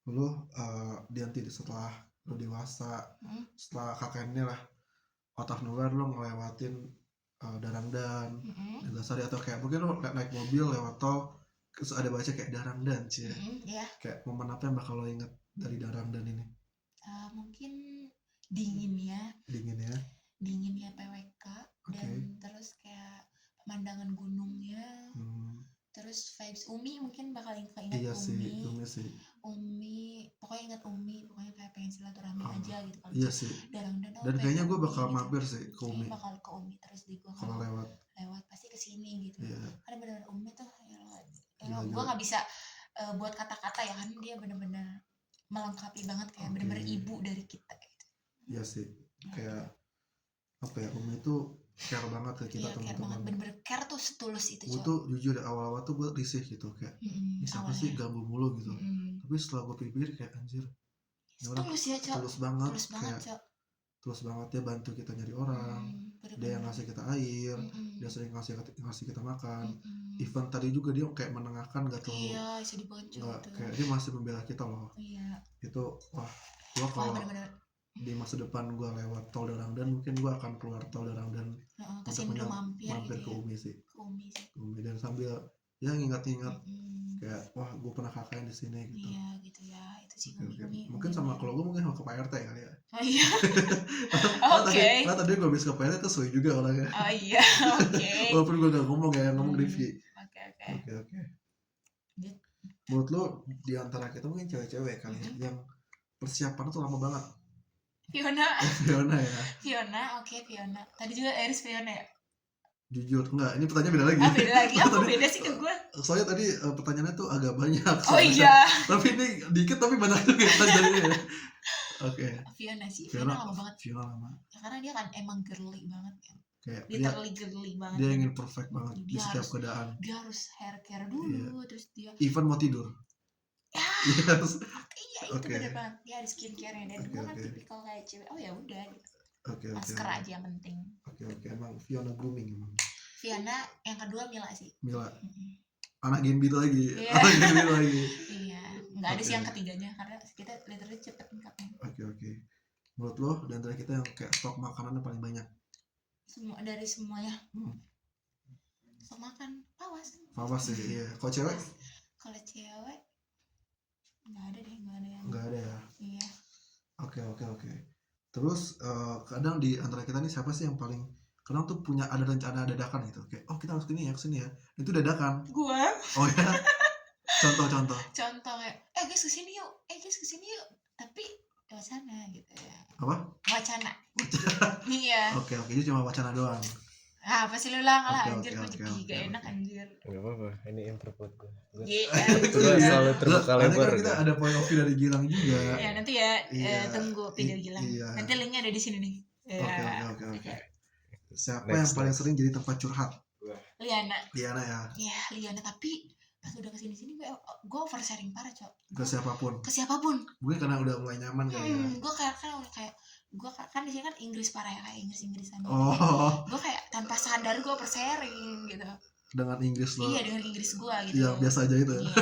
lu nanti setelah lu dewasa, setelah KKN lah, otak nular lu ngelewatin Darangdan, Dasari, atau kayak mungkin lu naik mobil lewat tol, terus ada baca kayak Darangdan sih. Iya. Kayak momen apa yang bakal lo inget dari Darangdan ini? Mungkin dinginnya PWK, dan terus kayak pemandangan gunungnya, terus vibes Umi mungkin bakal keinget. Iya Umi sih. Umi, pokoknya ingat Umi, pokoknya kayak pengen silaturahmi aja gitu kalau Iya sih. Darangdan. Dan kayaknya gue bakal mampir sih ke Umi. Bakal ke Umi terus di gue kalau lewat pasti kesini gitu. Iya. Karena benar-benar Umi tuh Gila. gue nggak bisa buat kata-kata ya, kan dia benar-benar melengkapi banget, kayak benar-benar ibu dari kita gitu. Iya sih, kayak apa ya, Umi itu care banget ke kita, Iya, care banget, teman-teman. bener-bener care tuh setulus itu, Gue Cok. tuh jujur awal-awal tuh gue risih gitu kayak ini siapa sih ganggu mulu gitu. Tapi setelah gue pikir kayak anjir, ini orang Tulus ya, Cok. tulus banget, Tulus banget, kayak Cok. tulus banget. Dia bantu kita nyari orang, dia yang ngasih kita air, dia sering ngasih kita makan. Even tadi juga dia kayak menengahkan, gak terlalu, Iya, sedih banget, Cok, nggak itu. kayak dia masih membela kita loh. Iya. Itu wah, gue kalau bener-bener di masa depan gue lewat tol Darangdan, mungkin gue akan keluar tol Darangdan kesini dulu mampir ke gitu ya. Umi sih. Ke Umi sih. Ke Umi, dan sambil ya ngingat-ngingat kayak wah gue pernah KKN di sini gitu. Iya gitu ya, itu sih Oke. Umi. Mungkin sama kalau gue mungkin sama ke Pak RT kali ya. Oh iya. Oke. Oke. Tadi gue habis ke Pak RT tuh sesuai juga orangnya. Oh iya, oke. Walaupun gue gak ngomong ya, ngomong Rifki. Oke. Oke. Menurut lo di antara kita mungkin cewek-cewek kali ya, yang persiapan tuh lama banget. Fiona ya. Fiona, oke, Fiona. Tadi juga Eris Fiona ya? Jujur enggak, ini pertanyaan beda lagi. Beda lagi. Apa Tadi- beda sih ke gue? Soalnya tadi pertanyaannya tuh agak banyak. Oh soalnya. iya. Tapi ini dikit tapi banyak juga pertanyaannya ya. Oke. Fiona sih, Fiona lama banget. Fiona lama. Ya, karena dia kan emang girly banget kan. Kayak Literally girly banget. dia kan. ingin perfect banget di Dia setiap harus- keadaan. Dia harus hair care dulu, terus dia Even mau tidur. ya, Yes. iya itu Oke. bener banget. Dia ada skincare-nya, dan gue kan Oke. tipikal kayak cewek. Oh ya udah gitu. Oke. Masker aja yang penting. Oke. Emang Fiona grooming emang. Fiona, yang kedua Mila sih. Mila. Mm-mm. Anak Genbi itu lagi. Iya. Anak Genbi itu lagi. Iya, nggak ada sih Oke. yang ketiganya karena kita literally cepet ngangkatnya. Oke. Menurut lo di antara kita yang kayak stok makanannya paling banyak? Semua dari semuanya. Hmm. Sok makan, awas. Apa sih? Iya. Kalau cewek? Kalau cewek nggak ada deh, nggak ada yang. Nggak ada ya. Iya. Oke. Terus kadang di antara kita nih siapa sih yang paling kadang tuh punya ada rencana dadakan gitu, kayak oh kita harus kesini ya, itu dadakan. Gua. Oh ya. Contoh. Contoh kayak, guys kesini yuk. Tapi wacana gitu ya. Apa? Wacana. Iya. Oke, jadi cuma wacana doang. Ah, apa sih lu lang lah Oke, anjir, oke, gue oke, jadi oke, gak enak oke. anjir. Gak apa-apa, ini improve buat gue. Iya. Selalu terbuka Nanti lebar, kan kita kan? ada point of view dari Gilang juga. Ya nanti ya Iya. tunggu video Gilang. Iya. Nanti linknya ada di sini nih. Oke. Siapa Next, yang paling next. sering jadi tempat curhat? Liana. Liana ya. Ya Liana, tapi pas udah kesini gue oversharing parah cok. Ke siapapun. Ke siapapun. Mungkin karena udah mulai nyaman kali ya. Gue kayak gue kan di sini kan Inggris parah ya, kayak Inggrisan. Oh, Gue kayak tanpa sadar gue oversharing gitu. dengan Inggris lo. Iya, dengan Inggris gue gitu. Yang biasa aja itu. Iya.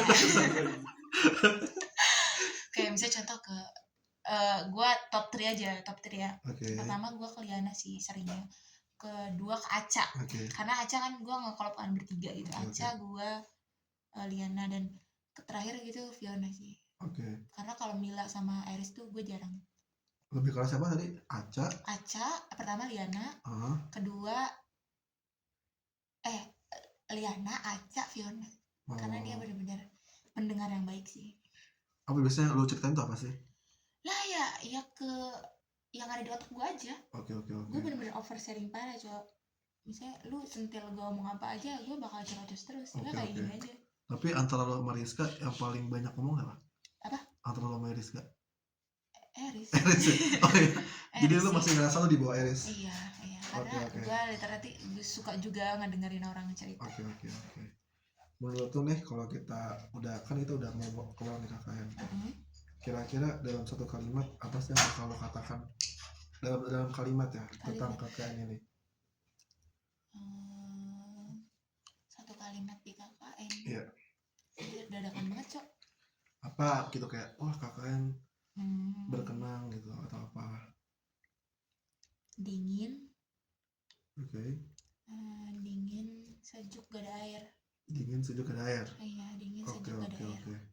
Kayak misalnya contoh ke gue top 3 aja, top 3 ya. Oke. Pertama gue ke Liana sih seringnya. Kedua ke Aca. Oke. Karena Aca kan gue nge-collab kan bertiga gitu. Oke, Aca, gue, Liana, dan terakhir gitu Fiona sih. Oke. Karena kalau Mila sama Iris tuh gue jarang. Lebih keras siapa tadi? Aca. Aca, pertama Liana, Ah, kedua Liana, Aca, Fiona. Karena dia benar-benar pendengar yang baik sih. apa biasanya lu ceritain tuh apa sih? Lah ya ke yang ada di otak gue aja. Oke. Gue bener-bener oversharing parah cok. Misalnya lu sentil gue ngomong apa aja, gue bakal cerocos terus. Gue Oke, kayak oke. gini aja. Tapi antara lo sama Rizka yang paling banyak ngomong apa? Apa? Antara lo sama Rizka. Eris. Eris ya? Oh iya. Jadi Eris lu sih. masih ngerasa lu di bawah Eris. Iya. Oke, Karena oke. gue literally suka juga ngedengerin orang cerita. Oke. Menurut lu nih kalau kita udah mau keluar nih KKN. Mm-hmm. Kira-kira dalam satu kalimat apa sih yang bakal lo katakan dalam kalimat ya tentang KKN ini? Satu kalimat di KKN. Iya. Dadakan banget cok. Apa gitu kayak wah KKN Hmm, berkenang gitu atau apa? dingin, Oke. dingin, sejuk, gak ada air. Dingin sejuk ada air. Iya, dingin, Oke. sejuk, gak ada air.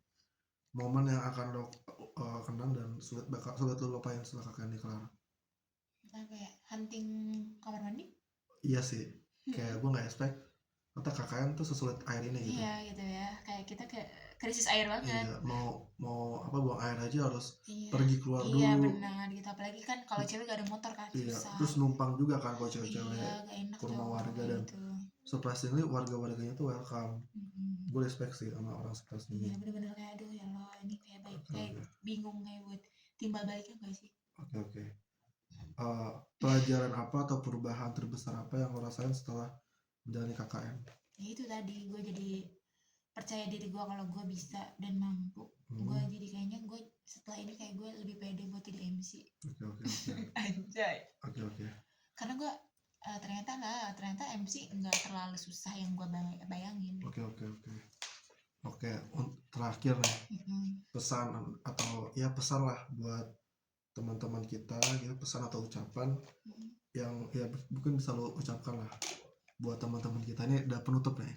Momen yang akan lo kenang dan sulit lo lupain setelah KKN kelar. Apa ya, hunting kamar mandi? Iya sih. Kayak gue nggak expect kata KKN tuh sesulit air ini gitu. Iya gitu ya, kayak kita kayak krisis air banget. Iya, mau apa buang air aja harus Iya. pergi keluar Iya dulu. benar gitu, apalagi kan kalau cewek gak ada motor kan Iya, susah. terus numpang juga kan kalau cewek-cewek. Iya, gak enak ke rumah cowok warga kayak dan gitu. surprisingly warga-warganya tuh welcome. Mm-mm. Gue respect sih sama orang seperti Iya ini. bener-bener kayak aduh ya Allah, ini kayak baik, Oke, kayak oke. bingung kayak buat timbal baliknya gak sih? Oke. Pelajaran apa atau perubahan terbesar apa yang lo rasain setelah menjalani KKN? Ya itu tadi, gue jadi percaya diri gue kalau gue bisa dan mampu. Gue jadi kayaknya gue setelah ini kayak gue lebih pede buat jadi MC. Oke. Anjay. Oke. Karena gue ternyata MC nggak terlalu susah yang gue bayangin. Oke, terakhir nih Mm-mm. pesan atau ya pesan lah buat teman-teman kita gitu, pesan atau ucapan Mm-mm. yang ya mungkin bisa lo ucapkan lah buat teman-teman kita ini udah penutup nih.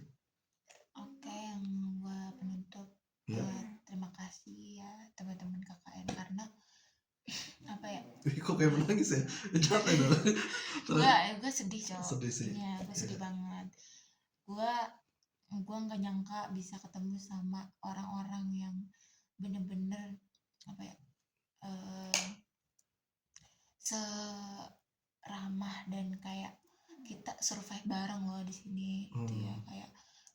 Oke, yang gue penutup Iya. terima kasih ya teman-teman KKN karena apa ya? Kok kayak menangis ya? Jangan dong. Gue sedih cowok. Sedih sih. Iya, gue sedih banget. Gue nggak nyangka bisa ketemu sama orang-orang yang bener-bener apa ya? Seramah dan kayak kita survive bareng loh di sini gitu ya, kayak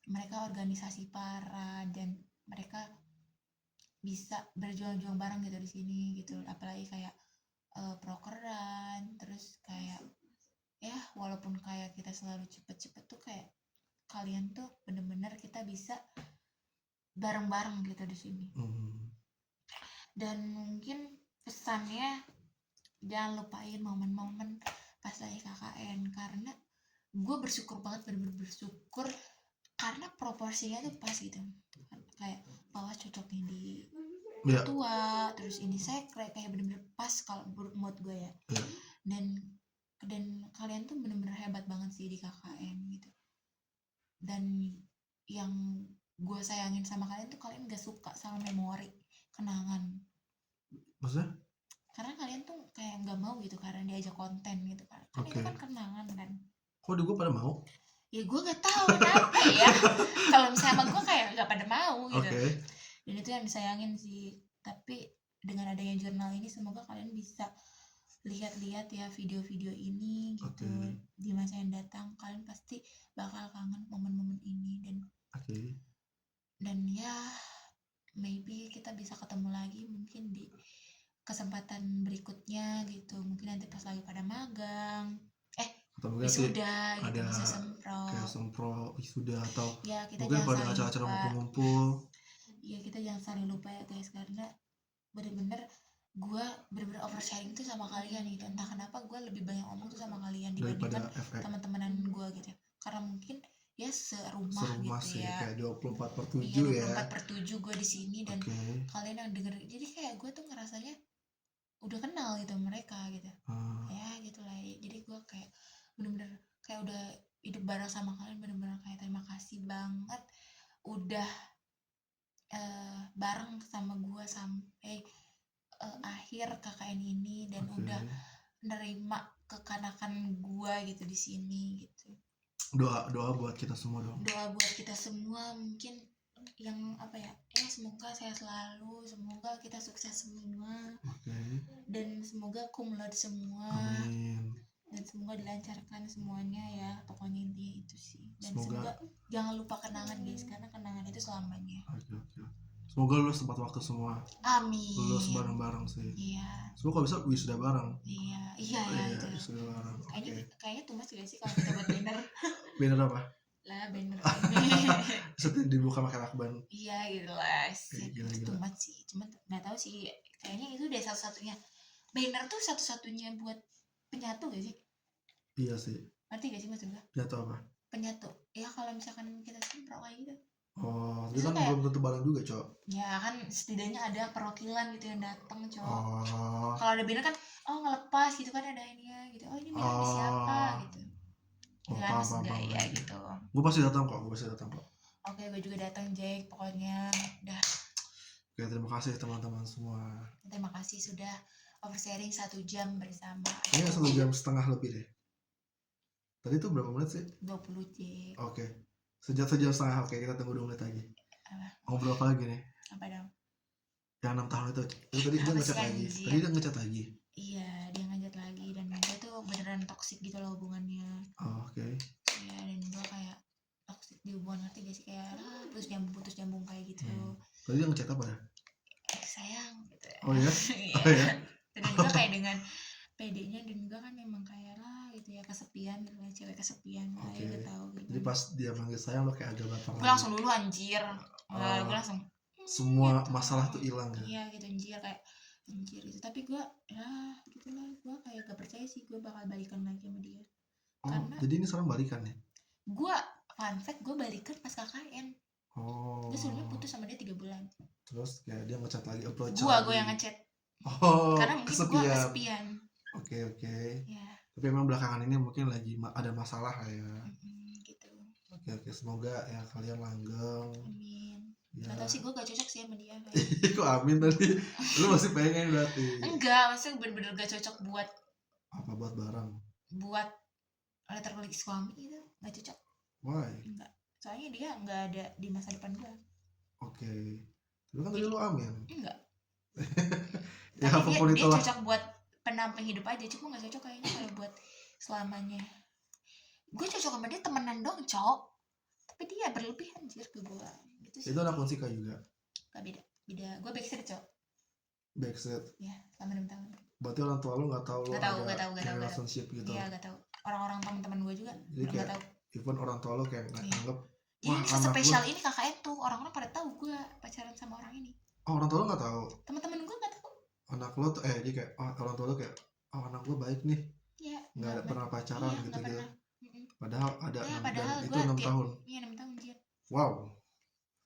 mereka organisasi parah dan mereka bisa berjuang-juang bareng gitu di sini gitu, apalagi kayak prokeran, terus kayak ya walaupun kayak kita selalu cepet-cepet tuh kayak kalian tuh bener-bener kita bisa bareng-bareng gitu di sini. Dan mungkin pesannya jangan lupain momen-momen pas lagi KKN karena gue bersyukur banget, bener-bener bersyukur karena proporsinya tuh pas gitu, kayak bawah cocoknya di Iya. tua, terus ini sekret kayak bener-bener pas kalau mood gue ya. Iya. Dan kalian tuh bener-bener hebat banget sih di KKN gitu. Dan yang gue sayangin sama kalian tuh kalian gak suka sama memori kenangan. Maksudnya? Karena kalian tuh kayak nggak mau gitu karena diajak konten gitu kan. Itu kan kenangan kan. Kok di gue pada mau? Ya gue gak tahu kenapa ya. Kalau misalnya sama gue kayak nggak pada mau gitu. Oke. Dan itu yang disayangin sih. Tapi dengan adanya jurnal ini semoga kalian bisa lihat-lihat ya video-video ini gitu. Oke. Di masa yang datang kalian pasti bakal kangen momen-momen ini, Oke. dan ya maybe kita bisa ketemu lagi mungkin di kesempatan berikutnya gitu, mungkin nanti pas lagi pada magang, Atau mungkin nanti wisuda gitu, ada bisa sempro kayak sempro wisuda atau ya. Kita mungkin jangan pada saling acara-acara lupa ngumpul-ngumpul. ya, kita jangan saling lupa ya guys, karena bener-bener gue bener-bener oversharing tuh sama kalian gitu. Entah kenapa gue lebih banyak ngomong tuh sama kalian Daripada dibandingkan FX teman-teman gue gitu, karena mungkin ya serumah serumah gitu sih ya. kayak 24/7 Iya, ya. 24/7 gue di sini, dan Oke. kalian yang denger, jadi kayak gue tuh ngerasanya udah kenal gitu mereka gitu Ah, ya, gitulah. Jadi gue kayak bener-bener kayak udah hidup bareng sama kalian, bener-bener kayak terima kasih banget udah bareng sama gue sampai akhir KKN ini, dan oke. udah nerima kekanakan gue gitu di sini gitu. Doa buat kita semua dong. Doa buat kita semua, mungkin yang apa ya, semoga sehat selalu, semoga kita sukses semua, Oke. dan semoga cum laude semua, Amin. dan semoga dilancarkan semuanya ya, pokoknya intinya itu sih. Dan Semoga- semoga jangan lupa kenangan guys, karena kenangan itu selamanya. Oke. Semoga lulus tepat waktu semua. Amin. Lulus bareng-bareng sih. Iya, Semoga kalau bisa wisuda bareng. iya Iya, itu. wisuda bareng. Kayaknya Oke. kayaknya tuh mas gak sih kalau kita buat banner Banner apa? lah, banner ini. Setelah dibuka pakai lakban. Iya gitu lah sih, Gila, itu gila. too much sih, cuman nggak tahu sih, kayaknya itu deh satu-satunya banner tuh, satu-satunya buat penyatu gak sih, Iya sih. ngerti gak sih maksud gue Jatuh apa? penyatu ya? Kalau misalkan kita sempro kayak gitu Oh, tapi Itu kan kayak- belum tentu bareng juga, Cok. ya kan, setidaknya ada perwakilan gitu yang datang cowok. Oh. Kalau ada banner kan ngelepas gitu kan, ada ininya gitu, ini banner di siapa gitu. Oh, Kan paham, maksud paham, gue paham. ya gitu. Gue pasti datang kok. Oke, gue juga datang Jack, pokoknya udah. Oke, terima kasih teman-teman semua. Terima kasih sudah oversharing 1 jam bersama. Ini 1,5 jam lebih deh. Tadi tuh berapa menit sih? 20 Jack. Oke. Sejam setengah. Oke, kita tunggu 2 menit lagi. Apa? Ngobrol apa lagi nih? Apa dong? Yang 6 tahun itu. Tadi dia Apa ngechat sih, lagi. anjir? Tadi dia ngechat lagi. Iya, dia ngajak lagi, dan gue tuh beneran toksik gitu loh hubungannya. Oh, oke. Ya, dan gue kayak toksik di hubungan, ngerti gak sih, kayak putus nyambung kayak gitu. Tadi dia ngechat apa dah? Sayang gitu. Oh ya? Iya. Oh ya? Dan gue kayak dengan PD-nya, dan gue kan emang kayak lah gitu ya, kesepian gitu lah, cewek kesepian Oke. kayak gue tahu gitu. Jadi pas dia manggil sayang lo kayak agak baper Gue langsung dulu anjir. Oh. Gue langsung Semua gitu. masalah tuh hilang ya? Iya gitu anjir, kayak anjir gitu. Tapi gue ya gitulah, gue kayak gak percaya sih gue bakal balikan lagi sama dia. Oh, Karena- jadi ini sekarang balikan ya? Gue fun fact, gue balikan pas KKN. Oh. Gue sebelumnya putus sama dia 3 bulan. Terus kayak dia ngechat lagi, approach Gue lagi. yang ngechat. Oh, Karena mungkin gue kesepian. Oke. Ya, Tapi emang belakangan ini mungkin lagi ada masalah lah ya. gitu. Oke, semoga ya kalian langgeng. Amin. Ya. Gak tau sih, gue gak cocok sih sama dia kayak. Kok amin tadi? Lu masih pengen berarti? Enggak, maksudnya bener-bener gak cocok buat Apa buat barang? letter klik suami gitu. Gak cocok. Why? Enggak. Soalnya dia gak ada di masa depan gue. Oke. Tapi kan tadi lu amin. Enggak. Ya Tapi apapun dia itulah. cocok buat pendamping hidup aja, cuma gak cocok kayaknya kalau buat selamanya. Gue cocok sama dia temenan dong, cok. Tapi dia berlebihan anjir ke gue. Gitu sih. Itu anak Unsika juga. Gak beda. Gue backstreet, cok. Backstreet. Ya, selama 6 tahun. Berarti orang tua lu nggak tahu lu Gak tahu, ada gak tahu. relationship gitu. Iya, gak tahu. Orang-orang teman-teman gue juga Jadi belum kayak gak tahu. even orang tua lu kayak nggak Iya. anggap. Jadi Wah, ini anak spesial ini KKN tuh, orang-orang pada tahu gue pacaran sama orang ini. Oh, orang tua lu nggak tahu. Teman-teman gue gak tahu. Anak lu tuh jadi kayak orang tua lu kayak anak lu baik nih. Iya. Nggak ada pernah pacaran Iya, gitu nggak gitu. pernah. Mm-mm. Padahal ada Ya, 6 padahal dan itu gua 6 tiap- tahun. Iya, 6 tahun dia. Wow.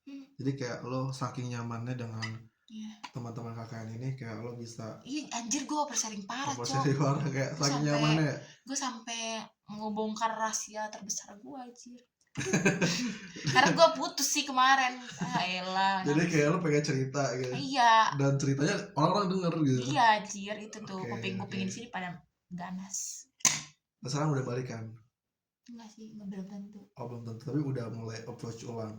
Hmm. Jadi kayak lo saking nyamannya dengan Iya. teman-teman KKN ini kayak lo bisa Iya, anjir gue oversharing parah, apa cok. sih parah kayak saking Sampai- nyamannya ya. Gue sampai ngebongkar rahasia terbesar gue anjir. Karena gue putus sih kemarin. Elah. Jadi kayak lo pengen cerita gitu. Iya. Dan ceritanya orang-orang denger gitu. Iya anjir, itu tuh Oke, kuping-kuping oke. di sini pada ganas. Dan sekarang udah balikan. Enggak sih, belum tentu. Oh belum tentu, tapi udah mulai approach ulang.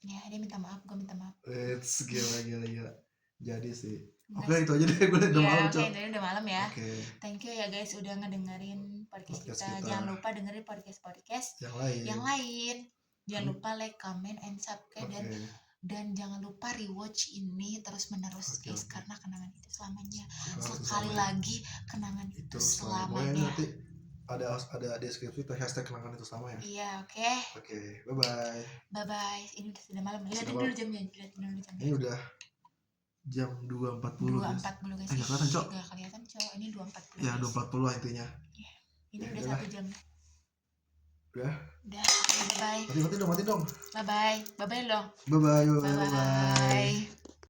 Ya, dia minta maaf, gue minta maaf. It's gila. Jadi sih Oke, itu aja deh, gue udah malam, Oke, Cok. ini udah malam ya. Oke, Thank you ya guys udah ngedengerin podcast Podcast kita. kita. Jangan lupa dengerin podcast yang lain. yang lain. Jangan lupa like, comment, and subscribe Oke. dan jangan lupa rewatch ini terus menerus Oke, guys oke. karena kenangan itu selamanya. Kenangan itu Sekali selamanya. lagi kenangan itu Itu pokoknya selamanya. nanti ada deskripsi tuh hashtag kenangan itu sama ya. Iya, oke. Oke, bye bye. Bye bye. Ini udah sudah malam. Lihatin Sudah dulu malam. jamnya, lihatin dulu jamnya. Ini udah jam 2.40 guys. 2.40 guys. Nggak kelihatan, Cok. Nggak kelihatan, Cok. Ini 2.40. Ya, guys. 2.40 lah intinya. Ini Ya, udah udah 1 jam. Udah. Udah, oke, bye bye. Mati dong. Bye bye. Bye bye dong. Bye bye. Bye bye.